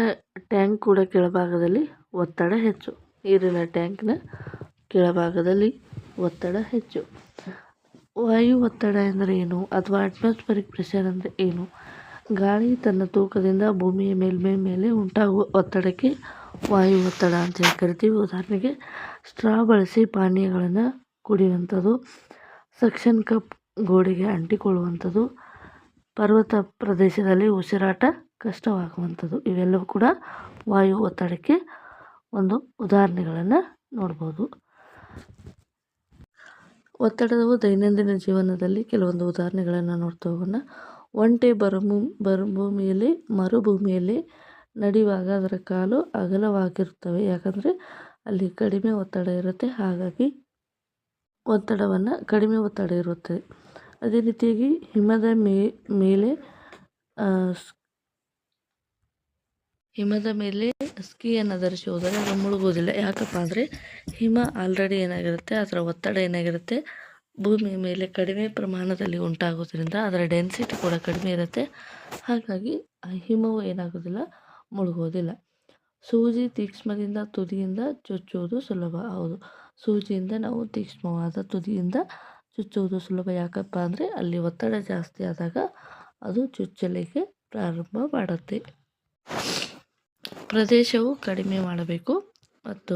ಟ್ಯಾಂಕ್ ಕೂಡ ಕೆಳಭಾಗದಲ್ಲಿ ಒತ್ತಡ ಹೆಚ್ಚು. ನೀರಿನ ಟ್ಯಾಂಕ್ನ ಕೆಳಭಾಗದಲ್ಲಿ ಒತ್ತಡ ಹೆಚ್ಚು. ವಾಯು ಒತ್ತಡ ಎಂದರೆ ಏನು, ಅಥವಾ ಅಟ್ಮಾಸ್ಫರಿಕ್ ಪ್ರೆಷರ್ ಅಂದರೆ ಏನು? ಗಾಳಿ ತನ್ನ ತೂಕದಿಂದ ಭೂಮಿಯ ಮೇಲ್ಮೈ ಮೇಲೆ ಉಂಟಾಗುವ ಒತ್ತಡಕ್ಕೆ ವಾಯು ಒತ್ತಡ ಅಂತ ಹೇಳಿ ಕರಿತೀವಿ. ಉದಾಹರಣೆಗೆ ಸ್ಟ್ರಾ ಬಳಸಿ ಪಾನೀಯಗಳನ್ನು ಕುಡಿಯುವಂಥದ್ದು, ಸಕ್ಷನ್ ಕಪ್ ಗೋಡೆಗೆ ಅಂಟಿಕೊಳ್ಳುವಂಥದ್ದು, ಪರ್ವತ ಪ್ರದೇಶದಲ್ಲಿ ಉಸಿರಾಟ ಕಷ್ಟವಾಗುವಂಥದ್ದು, ಇವೆಲ್ಲವೂ ಕೂಡ ವಾಯು ಒತ್ತಡಕ್ಕೆ ಒಂದು ಉದಾಹರಣೆಗಳನ್ನು ನೋಡ್ಬೋದು. ಒತ್ತಡವು ದೈನಂದಿನ ಜೀವನದಲ್ಲಿ ಕೆಲವೊಂದು ಉದಾಹರಣೆಗಳನ್ನು ನೋಡ್ತಾ ಹೋಗೋಣ. ಒಂಟೆ ಮರುಭೂಮಿಯಲ್ಲಿ ನಡೆಯುವಾಗ ಅದರ ಕಾಲು ಅಗಲವಾಗಿರುತ್ತವೆ. ಯಾಕಂದರೆ ಅಲ್ಲಿ ಕಡಿಮೆ ಒತ್ತಡ ಇರುತ್ತೆ, ಹಾಗಾಗಿ ಕಡಿಮೆ ಒತ್ತಡ ಇರುತ್ತದೆ. ಅದೇ ರೀತಿಯಾಗಿ ಹಿಮದ ಮೇಲೆ ಸ್ಕೀಯನ್ನು ಧರಿಸಿ ಹೋದರೆ ಅದು ಮುಳುಗುವುದಿಲ್ಲ. ಯಾಕಪ್ಪ ಅಂದರೆ ಹಿಮ ಆಲ್ರೆಡಿ ಏನಾಗಿರುತ್ತೆ, ಅದರ ಒತ್ತಡ ಏನಾಗಿರುತ್ತೆ, ಭೂಮಿಯ ಮೇಲೆ ಕಡಿಮೆ ಪ್ರಮಾಣದಲ್ಲಿ ಉಂಟಾಗೋದ್ರಿಂದ ಅದರ ಡೆನ್ಸಿಟಿ ಕೂಡ ಕಡಿಮೆ ಇರುತ್ತೆ. ಹಾಗಾಗಿ ಆ ಹಿಮವು ಏನಾಗೋದಿಲ್ಲ, ಮುಳುಗೋದಿಲ್ಲ. ಸೂಜಿ ತೀಕ್ಷ್ಣದಿಂದ ತುದಿಯಿಂದ ಚುಚ್ಚುವುದು ಸುಲಭ. ಹೌದು, ಸೂಜಿಯಿಂದ ನಾವು ತೀಕ್ಷ್ಣವಾದ ತುದಿಯಿಂದ ಚುಚ್ಚುವುದು ಸುಲಭ. ಯಾಕಪ್ಪ ಅಂದರೆ ಅಲ್ಲಿ ಒತ್ತಡ ಜಾಸ್ತಿ ಆದಾಗ ಅದು ಚುಚ್ಚಲಿಕ್ಕೆ ಪ್ರಾರಂಭ ಮಾಡುತ್ತೆ. ಪ್ರದೇಶವು ಕಡಿಮೆ ಮಾಡಬೇಕು. ಮತ್ತು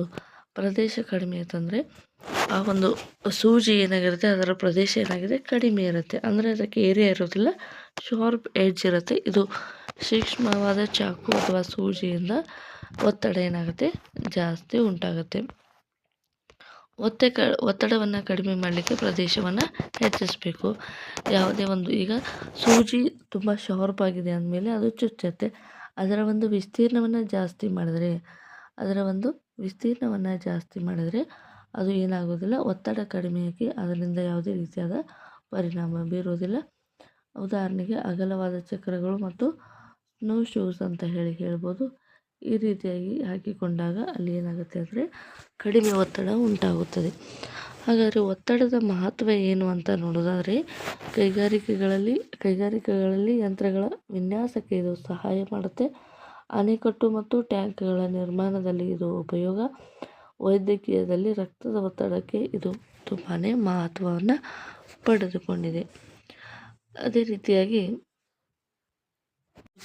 ಪ್ರದೇಶ ಕಡಿಮೆ ಅಂತಂದರೆ ಆ ಒಂದು ಸೂಜಿ ಏನಾಗಿರುತ್ತೆ, ಅದರ ಪ್ರದೇಶ ಏನಾಗಿದೆ, ಕಡಿಮೆ ಇರುತ್ತೆ. ಅಂದರೆ ಅದಕ್ಕೆ ಏರಿಯಾ ಇರೋದಿಲ್ಲ, ಶಾರ್ಪ್ ಎಡ್ಜ್ ಇರುತ್ತೆ. ಇದು ಸೂಕ್ಷ್ಮವಾದ ಚಾಕು ಅಥವಾ ಸೂಜಿಯಿಂದ ಒತ್ತಡ ಏನಾಗುತ್ತೆ, ಜಾಸ್ತಿ ಉಂಟಾಗುತ್ತೆ. ಒತ್ತಡವನ್ನು ಕಡಿಮೆ ಮಾಡಲಿಕ್ಕೆ ಪ್ರದೇಶವನ್ನು ಹೆಚ್ಚಿಸಬೇಕು. ಯಾವುದೇ ಒಂದು ಈಗ ಸೂಜಿ ತುಂಬ ಶಾರ್ಪ್ ಆಗಿದೆ ಅಂದಮೇಲೆ ಅದು ಚುಚ್ಚುತ್ತೆ. ಅದರ ಒಂದು ವಿಸ್ತೀರ್ಣವನ್ನು ಜಾಸ್ತಿ ಮಾಡಿದರೆ ಅದು ಏನಾಗೋದಿಲ್ಲ, ಒತ್ತಡ ಕಡಿಮೆಯಾಗಿ ಅದರಿಂದ ಯಾವುದೇ ರೀತಿಯಾದ ಪರಿಣಾಮ ಬೀರುವುದಿಲ್ಲ. ಉದಾಹರಣೆಗೆ ಅಗಲವಾದ ಚಕ್ರಗಳು ಮತ್ತು ಸ್ನೋ ಶೂಸ್ ಅಂತ ಹೇಳ್ಬೋದು. ಈ ರೀತಿಯಾಗಿ ಹಾಕಿಕೊಂಡಾಗ ಅಲ್ಲಿ ಏನಾಗುತ್ತೆ ಅಂದರೆ ಕಡಿಮೆ ಒತ್ತಡ ಉಂಟಾಗುತ್ತದೆ. ಹಾಗಾದರೆ ಒತ್ತಡದ ಮಹತ್ವ ಏನು ಅಂತ ನೋಡೋದಾದರೆ ಕೈಗಾರಿಕೆಗಳಲ್ಲಿ ಯಂತ್ರಗಳ ವಿನ್ಯಾಸಕ್ಕೆ ಇದು ಸಹಾಯ ಮಾಡುತ್ತೆ. ಅಣೆಕಟ್ಟು ಮತ್ತು ಟ್ಯಾಂಕ್ಗಳ ನಿರ್ಮಾಣದಲ್ಲಿ ಇದು ಉಪಯೋಗ. ವೈದ್ಯಕೀಯದಲ್ಲಿ ರಕ್ತದ ಒತ್ತಡಕ್ಕೆ ಇದು ತುಂಬಾ ಮಹತ್ವವನ್ನು ಪಡೆದುಕೊಂಡಿದೆ. ಅದೇ ರೀತಿಯಾಗಿ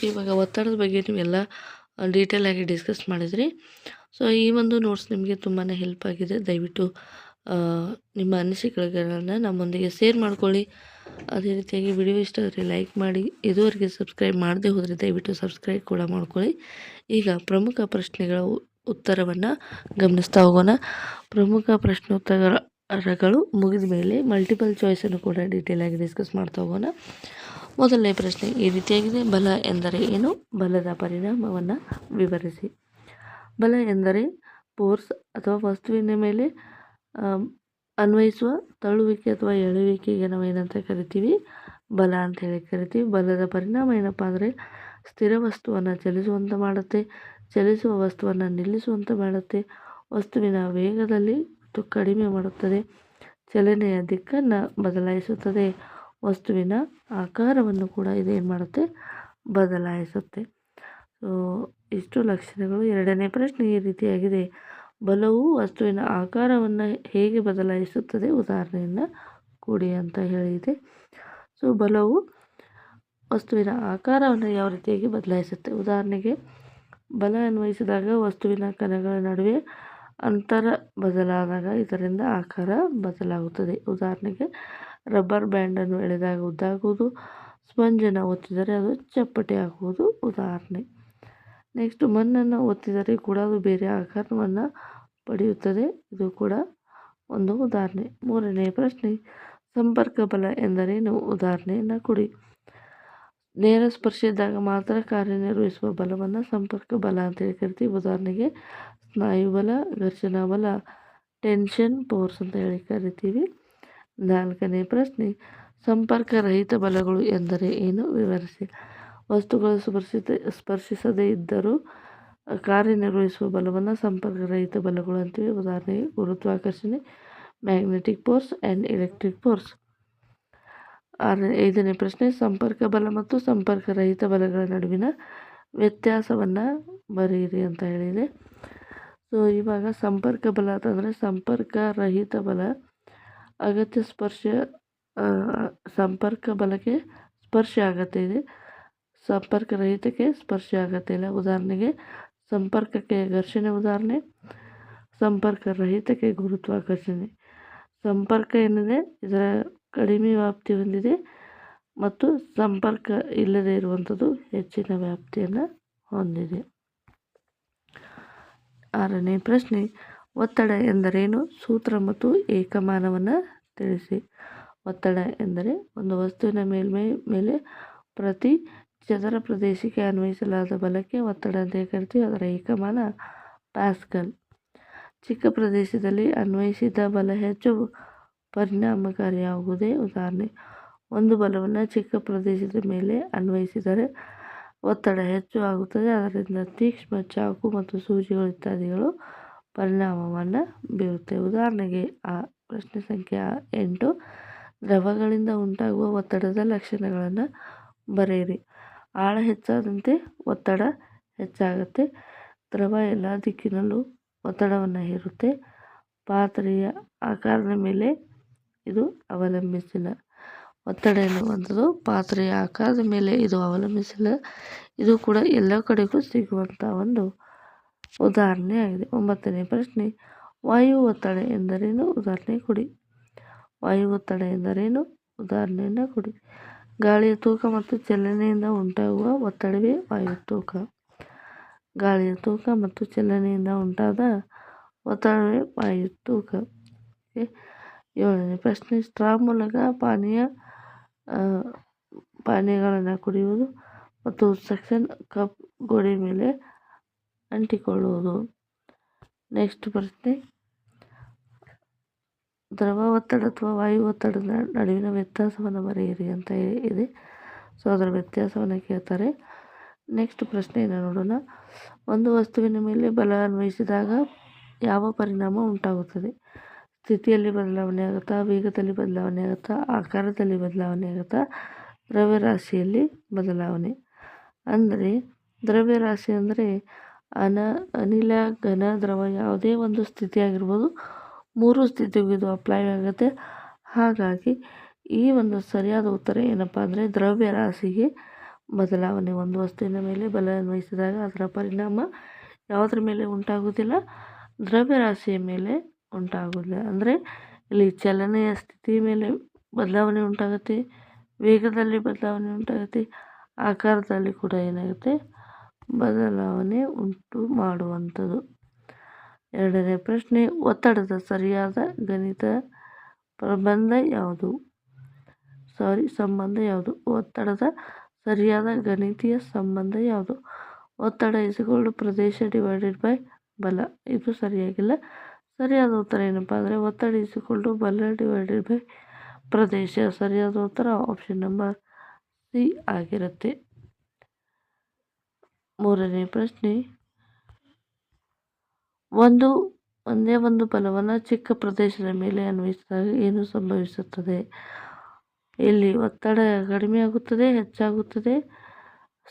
ಇವಾಗ ಒತ್ತಡದ ಬಗ್ಗೆ ನೀವೆಲ್ಲ ಡೀಟೇಲ್ ಆಗಿ ಡಿಸ್ಕಸ್ ಮಾಡಿದ್ರಿ. ಸೊ ಈ ಒಂದು ನೋಟ್ಸ್ ನಿಮಗೆ ತುಂಬಾ ಹೆಲ್ಪ್ ಆಗಿದೆ. ದಯವಿಟ್ಟು ನಿಮ್ಮ ಅನಿಸಿಕೆಗಳನ್ನು ನಮ್ಮೊಂದಿಗೆ ಶೇರ್ ಮಾಡ್ಕೊಳ್ಳಿ. ಅದೇ ರೀತಿಯಾಗಿ ವಿಡಿಯೋ ಇಷ್ಟ ಆದರೆ ಲೈಕ್ ಮಾಡಿ. ಇದುವರೆಗೆ ಸಬ್ಸ್ಕ್ರೈಬ್ ಮಾಡದೆ ಹೋದರೆ ದಯವಿಟ್ಟು ಸಬ್ಸ್ಕ್ರೈಬ್ ಕೂಡ ಮಾಡ್ಕೊಳ್ಳಿ. ಈಗ ಪ್ರಮುಖ ಪ್ರಶ್ನೆಗಳ ಉತ್ತರವನ್ನು ಗಮನಿಸ್ತಾ ಹೋಗೋಣ. ಪ್ರಮುಖ ಪ್ರಶ್ನೋತ್ತರಗಳು ಮುಗಿದ ಮೇಲೆ ಮಲ್ಟಿಪಲ್ ಚಾಯ್ಸನ್ನು ಕೂಡ ಡೀಟೇಲ್ ಆಗಿ ಡಿಸ್ಕಸ್ ಮಾಡ್ತಾ ಹೋಗೋಣ. ಮೊದಲನೇ ಪ್ರಶ್ನೆ ಈ ರೀತಿಯಾಗಿದೆ: ಬಲ ಎಂದರೆ ಏನು? ಬಲದ ಪರಿಣಾಮವನ್ನು ವಿವರಿಸಿ. ಬಲ ಎಂದರೆ ಫೋರ್ಸ್ ಅಥವಾ ವಸ್ತುವಿನ ಮೇಲೆ ಅನ್ವಯಿಸುವ ತಳ್ಳುವಿಕೆ ಅಥವಾ ಎಳೆಯುವಿಕೆಗೆ ನಾವು ಏನಂತ ಕರಿತೀವಿ? ಬಲ ಅಂತ ಹೇಳಿ ಕರಿತೀವಿ. ಬಲದ ಪರಿಣಾಮ ಏನಪ್ಪ ಅಂದರೆ ಸ್ಥಿರ ವಸ್ತುವನ್ನು ಚಲಿಸುವಂತೆ ಮಾಡುತ್ತೆ, ಚಲಿಸುವ ವಸ್ತುವನ್ನು ನಿಲ್ಲಿಸುವಂತೆ ಮಾಡುತ್ತೆ, ವಸ್ತುವಿನ ವೇಗದಲ್ಲಿ ಕಡಿಮೆ ಮಾಡುತ್ತದೆ, ಚಲನೆಯ ದಿಕ್ಕನ್ನು ಬದಲಾಯಿಸುತ್ತದೆ, ವಸ್ತುವಿನ ಆಕಾರವನ್ನು ಕೂಡ ಇದೇನು ಮಾಡುತ್ತೆ, ಬದಲಾಯಿಸುತ್ತೆ. ಸೊ ಇಷ್ಟು ಲಕ್ಷಣಗಳು. ಎರಡನೇ ಪ್ರಶ್ನೆ ಈ ರೀತಿಯಾಗಿದೆ: ಬಲವು ವಸ್ತುವಿನ ಆಕಾರವನ್ನು ಹೇಗೆ ಬದಲಾಯಿಸುತ್ತದೆ? ಉದಾಹರಣೆಯನ್ನು ಕೊಡಿ ಅಂತ ಹೇಳಿದೆ. ಸೊ ಬಲವು ವಸ್ತುವಿನ ಆಕಾರವನ್ನು ಯಾವ ರೀತಿಯಾಗಿ ಬದಲಾಯಿಸುತ್ತೆ? ಉದಾಹರಣೆಗೆ ಬಲ ಅನ್ವಯಿಸಿದಾಗ ವಸ್ತುವಿನ ಕಣಗಳ ನಡುವೆ ಅಂತರ ಬದಲಾದಾಗ ಇದರಿಂದ ಆಕಾರ ಬದಲಾಗುತ್ತದೆ. ಉದಾಹರಣೆಗೆ ರಬ್ಬರ್ ಬ್ಯಾಂಡನ್ನು ಎಳೆದಾಗ ಉದ್ದಾಗುವುದು, ಸ್ಪಂಜನ್ನು ಒತ್ತಿದರೆ ಅದು ಚಪ್ಪಟೆ ಆಗುವುದು ಉದಾಹರಣೆ. ನೆಕ್ಸ್ಟ್ ಮಣ್ಣನ್ನು ಒತ್ತಿದರೆ ಕೂಡ ಅದು ಬೇರೆ ಆಕಾರವನ್ನು ಪಡೆಯುತ್ತದೆ. ಇದು ಕೂಡ ಒಂದು ಉದಾಹರಣೆ. ಮೂರನೇ ಪ್ರಶ್ನೆ, ಸಂಪರ್ಕ ಬಲ ಎಂದರೇನು? ಉದಾಹರಣೆಯನ್ನು ಕೊಡಿ. ನೇರ ಸ್ಪರ್ಶ ಇದ್ದಾಗ ಮಾತ್ರ ಕಾರ್ಯನಿರ್ವಹಿಸುವ ಬಲವನ್ನು ಸಂಪರ್ಕ ಬಲ ಅಂತೇಳಿ ಕರಿತೀವಿ. ಉದಾಹರಣೆಗೆ ಸ್ನಾಯು ಬಲ, ಘರ್ಷಣಾ ಬಲ, ಟೆನ್ಷನ್ ಫೋರ್ಸ್ ಅಂತ ಹೇಳಿ ಕರಿತೀವಿ. ನಾಲ್ಕನೇ ಪ್ರಶ್ನೆ, ಸಂಪರ್ಕ ರಹಿತ ಬಲಗಳು ಎಂದರೆ ಏನು? ವಿವರಿಸಿ. ವಸ್ತುಗಳು ಸ್ಪರ್ಶಿಸದೇ ಇದ್ದರೂ ಕಾರ್ಯನಿರ್ವಹಿಸುವ ಬಲವನ್ನು ಸಂಪರ್ಕ ರಹಿತ ಬಲಗಳು ಅಂತೀವಿ. ಉದಾಹರಣೆಗೆ ಗುರುತ್ವಾಕರ್ಷಣೆ, magnetic force and electric force. ಐದನೇ ಪ್ರಶ್ನೆ, ಸಂಪರ್ಕ ಬಲ ಮತ್ತು ಸಂಪರ್ಕ ರಹಿತ ಬಲಗಳ ನಡುವಿನ ವ್ಯತ್ಯಾಸವನ್ನು ಬರೆಯಿರಿ ಅಂತ ಹೇಳಿದೆ. ಸೊ ಇವಾಗ ಸಂಪರ್ಕ ಬಲ ಅಂತಂದರೆ ಸಂಪರ್ಕ ರಹಿತ ಬಲ ಅಗತ್ಯ ಸಂಪರ್ಕ ಬಲಕ್ಕೆ ಸ್ಪರ್ಶ ಅಗತ್ಯ ಇದೆ, ಸಂಪರ್ಕ ರಹಿತಕ್ಕೆ ಸ್ಪರ್ಶ ಅಗತ್ಯ ಇಲ್ಲ. ಉದಾಹರಣೆಗೆ ಸಂಪರ್ಕಕ್ಕೆ ಘರ್ಷಣೆ ಉದಾಹರಣೆ, ಸಂಪರ್ಕ ರಹಿತಕ್ಕೆ ಗುರುತ್ವಾಕರ್ಷಣೆ. ಸಂಪರ್ಕ ಏನಿದೆ ಇದರ ಕಡಿಮೆ ವ್ಯಾಪ್ತಿ ಹೊಂದಿದೆ ಮತ್ತು ಸಂಪರ್ಕ ಇಲ್ಲದೆ ಇರುವಂಥದ್ದು ಹೆಚ್ಚಿನ ವ್ಯಾಪ್ತಿಯನ್ನು ಹೊಂದಿದೆ. ಆರನೇ ಪ್ರಶ್ನೆ, ಒತ್ತಡ ಎಂದರೇನು? ಸೂತ್ರ ಮತ್ತು ಏಕಮಾನವನ್ನು ತಿಳಿಸಿ. ಒತ್ತಡ ಎಂದರೆ ಒಂದು ವಸ್ತುವಿನ ಮೇಲ್ಮೈ ಮೇಲೆ ಪ್ರತಿ ಚದರ ಪ್ರದೇಶಕ್ಕೆ ಅನ್ವಯಿಸಲಾದ ಬಲಕ್ಕೆ ಒತ್ತಡ ಅಂತ ಕರಿತೀವಿ. ಅದರ ಏಕಮಾನ ಪ್ಯಾಸ್ಕಲ್. ಚಿಕ್ಕ ಪ್ರದೇಶದಲ್ಲಿ ಅನ್ವಯಿಸಿದ ಬಲ ಹೆಚ್ಚು ಪರಿಣಾಮಕಾರಿಯಾಗುವುದೇ? ಉದಾಹರಣೆ, ಒಂದು ಬಲವನ್ನು ಚಿಕ್ಕ ಪ್ರದೇಶದ ಮೇಲೆ ಅನ್ವಯಿಸಿದರೆ ಒತ್ತಡ ಹೆಚ್ಚು ಆಗುತ್ತದೆ. ಅದರಿಂದ ತೀಕ್ಷ್ಣ ಚಾಕು ಮತ್ತು ಸೂಜಿಗಳು ಇತ್ಯಾದಿಗಳು ಪರಿಣಾಮವನ್ನು ಬೀರುತ್ತವೆ. ಉದಾಹರಣೆಗೆ ಪ್ರಶ್ನೆ ಸಂಖ್ಯೆ 8, ದ್ರವಗಳಿಂದ ಉಂಟಾಗುವ ಒತ್ತಡದ ಲಕ್ಷಣಗಳನ್ನು ಬರೆಯಿರಿ. ಆಳ ಹೆಚ್ಚಾದಂತೆ ಒತ್ತಡ ಹೆಚ್ಚಾಗುತ್ತೆ. ದ್ರವ ಎಲ್ಲ ದಿಕ್ಕಿನಲ್ಲೂ ಒತ್ತಡವನ್ನು ಹೇರುತ್ತೆ. ಪಾತ್ರೆಯ ಆಕಾರದ ಮೇಲೆ ಇದು ಅವಲಂಬಿಸಿಲ್ಲ. ಒತ್ತಡ ಎನ್ನುವಂಥದ್ದು ಪಾತ್ರೆಯ ಆಕಾರದ ಮೇಲೆ ಇದು ಅವಲಂಬಿಸಿಲ್ಲ. ಇದು ಕೂಡ ಎಲ್ಲ ಕಡೆಗೂ ಸಿಗುವಂಥ ಒಂದು ಉದಾಹರಣೆ ಆಗಿದೆ. 9ನೇ ಪ್ರಶ್ನೆ, ವಾಯು ಒತ್ತಡ ಎಂದರೇನು? ಉದಾಹರಣೆ ಕೊಡಿ. ವಾಯು ಒತ್ತಡ ಎಂದರೇನು? ಉದಾಹರಣೆಯನ್ನು ಕೊಡಿ. ಗಾಳಿಯ ತೂಕ ಮತ್ತು ಚಲನೆಯಿಂದ ಉಂಟಾಗುವ ಒತ್ತಡವೇ ವಾಯು ತೂಕ. ಗಾಳಿಯ ತೂಕ ಮತ್ತು ಚಲನೆಯಿಂದ ಉಂಟಾದ ಒತ್ತಡವೇ ವಾಯು ತೂಕ. 7ನೇ ಪ್ರಶ್ನೆ, ಸ್ಟ್ರಾ ಮೂಲಕ ಪಾನೀಯಗಳನ್ನು ಕುಡಿಯುವುದು ಮತ್ತು ಸಕ್ಷನ್ ಕಪ್ ಗೋಡೆ ಮೇಲೆ ಅಂಟಿಕೊಳ್ಳುವುದು. ನೆಕ್ಸ್ಟ್ ಪ್ರಶ್ನೆ, ದ್ರವ ಒತ್ತಡ ಅಥವಾ ವಾಯು ಒತ್ತಡದ ನಡುವಿನ ವ್ಯತ್ಯಾಸವನ್ನು ಬರೆಯಿರಿ ಅಂತ ಇದೆ. ಸೊ ಅದರ ವ್ಯತ್ಯಾಸವನ್ನು ಕೇಳ್ತಾರೆ. ನೆಕ್ಸ್ಟ್ ಪ್ರಶ್ನೆಯನ್ನು ನೋಡೋಣ. ಒಂದು ವಸ್ತುವಿನ ಮೇಲೆ ಬಲ ಅನ್ವಯಿಸಿದಾಗ ಯಾವ ಪರಿಣಾಮ ಉಂಟಾಗುತ್ತದೆ? ಸ್ಥಿತಿಯಲ್ಲಿ ಬದಲಾವಣೆ ಆಗುತ್ತಾ, ವೇಗದಲ್ಲಿ ಬದಲಾವಣೆ ಆಗುತ್ತಾ, ಆಕಾರದಲ್ಲಿ ಬದಲಾವಣೆ ಆಗುತ್ತಾ, ದ್ರವ್ಯರಾಶಿಯಲ್ಲಿ ಬದಲಾವಣೆ. ಅಂದರೆ ದ್ರವ್ಯರಾಶಿ ಅಂದರೆ ಅನಿಲ, ಘನ, ದ್ರವ ಯಾವುದೇ ಒಂದು ಸ್ಥಿತಿಯಾಗಿರ್ಬೋದು, 3 ಸ್ಥಿತಿಗೂ ಇದು ಅಪ್ಲೈ ಆಗುತ್ತೆ. ಹಾಗಾಗಿ ಈ ಒಂದು ಸರಿಯಾದ ಉತ್ತರ ಏನಪ್ಪ ಅಂದರೆ ದ್ರವ್ಯರಾಶಿಗೆ ಬದಲಾವಣೆ. ಒಂದು ವಸ್ತುವಿನ ಮೇಲೆ ಬಲ ಅನ್ವಯಿಸಿದಾಗ ಅದರ ಪರಿಣಾಮ ಯಾವುದರ ಮೇಲೆ ಉಂಟಾಗುವುದಿಲ್ಲ? ದ್ರವ್ಯರಾಶಿಯ ಮೇಲೆ ಉಂಟಾಗುವುದಿಲ್ಲ. ಅಂದರೆ ಇಲ್ಲಿ ಚಲನೆಯ ಸ್ಥಿತಿ ಮೇಲೆ ಬದಲಾವಣೆ ಉಂಟಾಗುತ್ತೆ, ವೇಗದಲ್ಲಿ ಬದಲಾವಣೆ ಉಂಟಾಗುತ್ತೆ, ಆಕಾರದಲ್ಲಿ ಕೂಡ ಏನಾಗುತ್ತೆ ಬದಲಾವಣೆ ಉಂಟು ಮಾಡುವಂಥದ್ದು. 2ನೇ ಪ್ರಶ್ನೆ, ಒತ್ತಡದ ಸರಿಯಾದ ಗಣಿತ ಸಂಬಂಧ ಯಾವುದು? ಒತ್ತಡದ ಸರಿಯಾದ ಗಣಿತೀಯ ಸಂಬಂಧ ಯಾವುದು? ಒತ್ತಡ ಪ್ರದೇಶ ಡಿವೈಡೆಡ್ ಬೈ ಬಲ. ಇದು ಸರಿಯಾಗಿಲ್ಲ. ಸರಿಯಾದ ಉತ್ತರ ಏನಪ್ಪ ಅಂದರೆ ಒತ್ತಡ ಬಲ ಡಿವೈಡೆಡ್ ಬೈ ಪ್ರದೇಶ. ಸರಿಯಾದ ಉತ್ತರ ಆಪ್ಷನ್ ನಂಬರ್ ಸಿ ಆಗಿರುತ್ತೆ. 3ನೇ ಪ್ರಶ್ನೆ, ಒಂದೇ ಒಂದು ಬಲವನ್ನು ಚಿಕ್ಕ ಪ್ರದೇಶದ ಮೇಲೆ ಅನ್ವಯಿಸಿದಾಗ ಏನು ಸಂಭವಿಸುತ್ತದೆ? ಇಲ್ಲಿ ಒತ್ತಡ ಕಡಿಮೆ ಆಗುತ್ತದೆ, ಹೆಚ್ಚಾಗುತ್ತದೆ,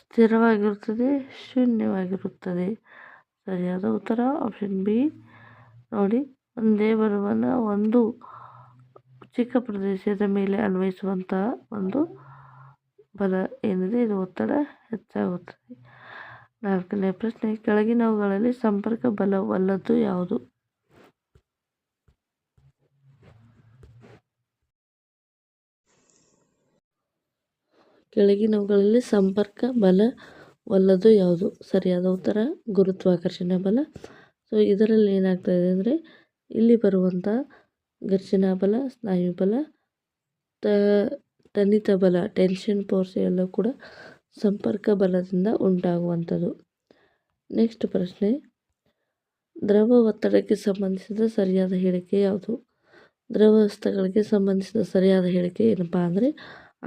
ಸ್ಥಿರವಾಗಿರುತ್ತದೆ, ಶೂನ್ಯವಾಗಿರುತ್ತದೆ. ಸರಿಯಾದ ಉತ್ತರ ಆಪ್ಷನ್ ಬಿ. ನೋಡಿ, ಒಂದೇ ಬಲವನ್ನು ಒಂದು ಚಿಕ್ಕ ಪ್ರದೇಶದ ಮೇಲೆ ಅನ್ವಯಿಸುವಂತಹ ಒಂದು ಬಲ ಏನಿದೆ ಇದು ಒತ್ತಡ ಹೆಚ್ಚಾಗುತ್ತದೆ. 4ನೇ ಪ್ರಶ್ನೆ, ಕೆಳಗಿನವುಗಳಲ್ಲಿ ಸಂಪರ್ಕ ಬಲವಲ್ಲದ್ದು ಯಾವುದು? ಕೆಳಗಿನವುಗಳಲ್ಲಿ ಸಂಪರ್ಕ ಬಲವಲ್ಲದು ಯಾವುದು? ಸರಿಯಾದ ಉತ್ತರ ಗುರುತ್ವಾಕರ್ಷಣೆ ಬಲ. ಸೊ ಇದರಲ್ಲಿ ಏನಾಗ್ತಾಯಿದೆ ಅಂದರೆ ಇಲ್ಲಿ ಬರುವಂಥ ಘರ್ಷಣಾ ಬಲ, ಸ್ನಾಯು ಬಲ, ತನಿತ ಬಲ, ಟೆನ್ಷನ್ ಫೋರ್ಸ್ ಎಲ್ಲ ಕೂಡ ಸಂಪರ್ಕ ಬಲದಿಂದ ಉಂಟಾಗುವಂಥದ್ದು. ನೆಕ್ಸ್ಟ್ ಪ್ರಶ್ನೆ, ದ್ರವ ಒತ್ತಡಕ್ಕೆ ಸಂಬಂಧಿಸಿದ ಸರಿಯಾದ ಹೇಳಿಕೆ ಯಾವುದು? ದ್ರವಸ್ಥಗಳಿಗೆ ಸಂಬಂಧಿಸಿದ ಸರಿಯಾದ ಹೇಳಿಕೆ ಏನಪ್ಪ ಅಂದರೆ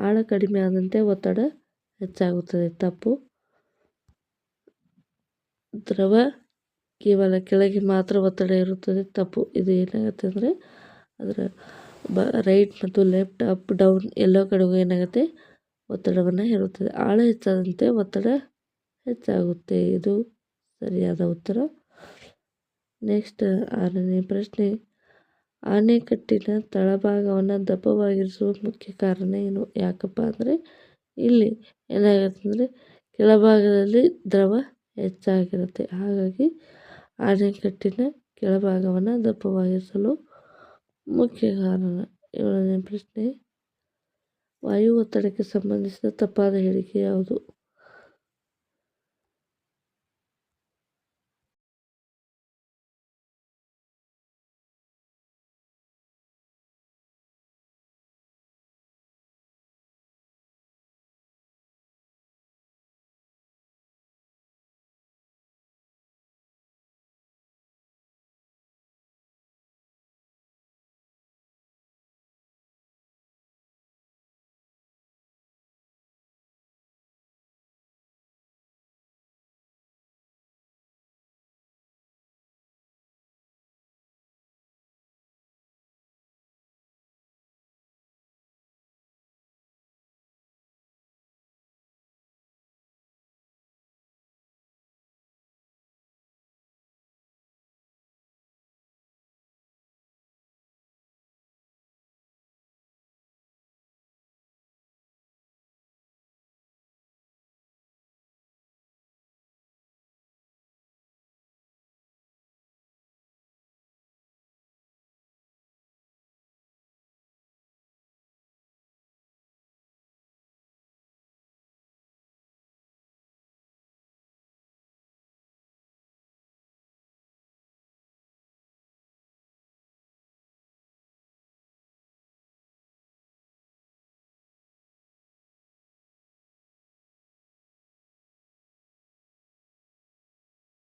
ಆಳ ಕಡಿಮೆ ಆದಂತೆ ಒತ್ತಡ ಹೆಚ್ಚಾಗುತ್ತದೆ. ತಪ್ಪು. ದ್ರವ ಕೇವಲ ಕೆಳಗೆ ಮಾತ್ರ ಒತ್ತಡ ಇರುತ್ತದೆ. ತಪ್ಪು. ಇದು ಏನಾಗುತ್ತೆ ಅಂದರೆ ಅದರ ರೈಟ್ ಮತ್ತು ಲೆಫ್ಟ್, ಅಪ್ ಡೌನ್ ಎಲ್ಲ ಕಡೆಗೂ ಏನಾಗುತ್ತೆ ಒತ್ತಡವನ್ನು ಹೇರುತ್ತದೆ. ಆಳ ಹೆಚ್ಚಾದಂತೆ ಒತ್ತಡ ಹೆಚ್ಚಾಗುತ್ತೆ. ಇದು ಸರಿಯಾದ ಉತ್ತರ. ನೆಕ್ಸ್ಟ್ 6ನೇ ಪ್ರಶ್ನೆ, ಆಣೆಕಟ್ಟಿನ ತಳಭಾಗವನ್ನು ದಪ್ಪವಾಗಿರಿಸುವ ಮುಖ್ಯ ಕಾರಣ ಏನು? ಯಾಕಪ್ಪ ಅಂದರೆ ಇಲ್ಲಿ ಏನಾಗುತ್ತೆ ಅಂದರೆ ಕೆಳಭಾಗದಲ್ಲಿ ದ್ರವ ಹೆಚ್ಚಾಗಿರುತ್ತೆ. ಹಾಗಾಗಿ ಆಣೆಕಟ್ಟಿನ ಕೆಳಭಾಗವನ್ನು ದಪ್ಪವಾಗಿರಿಸಲು ಮುಖ್ಯ ಕಾರಣ. 7ನೇ ಪ್ರಶ್ನೆ, ವಾಯು ಒತ್ತಡಕ್ಕೆ ಸಂಬಂಧಿಸಿದ ತಪ್ಪಾದ ಹೇಳಿಕೆ ಯಾವುದು?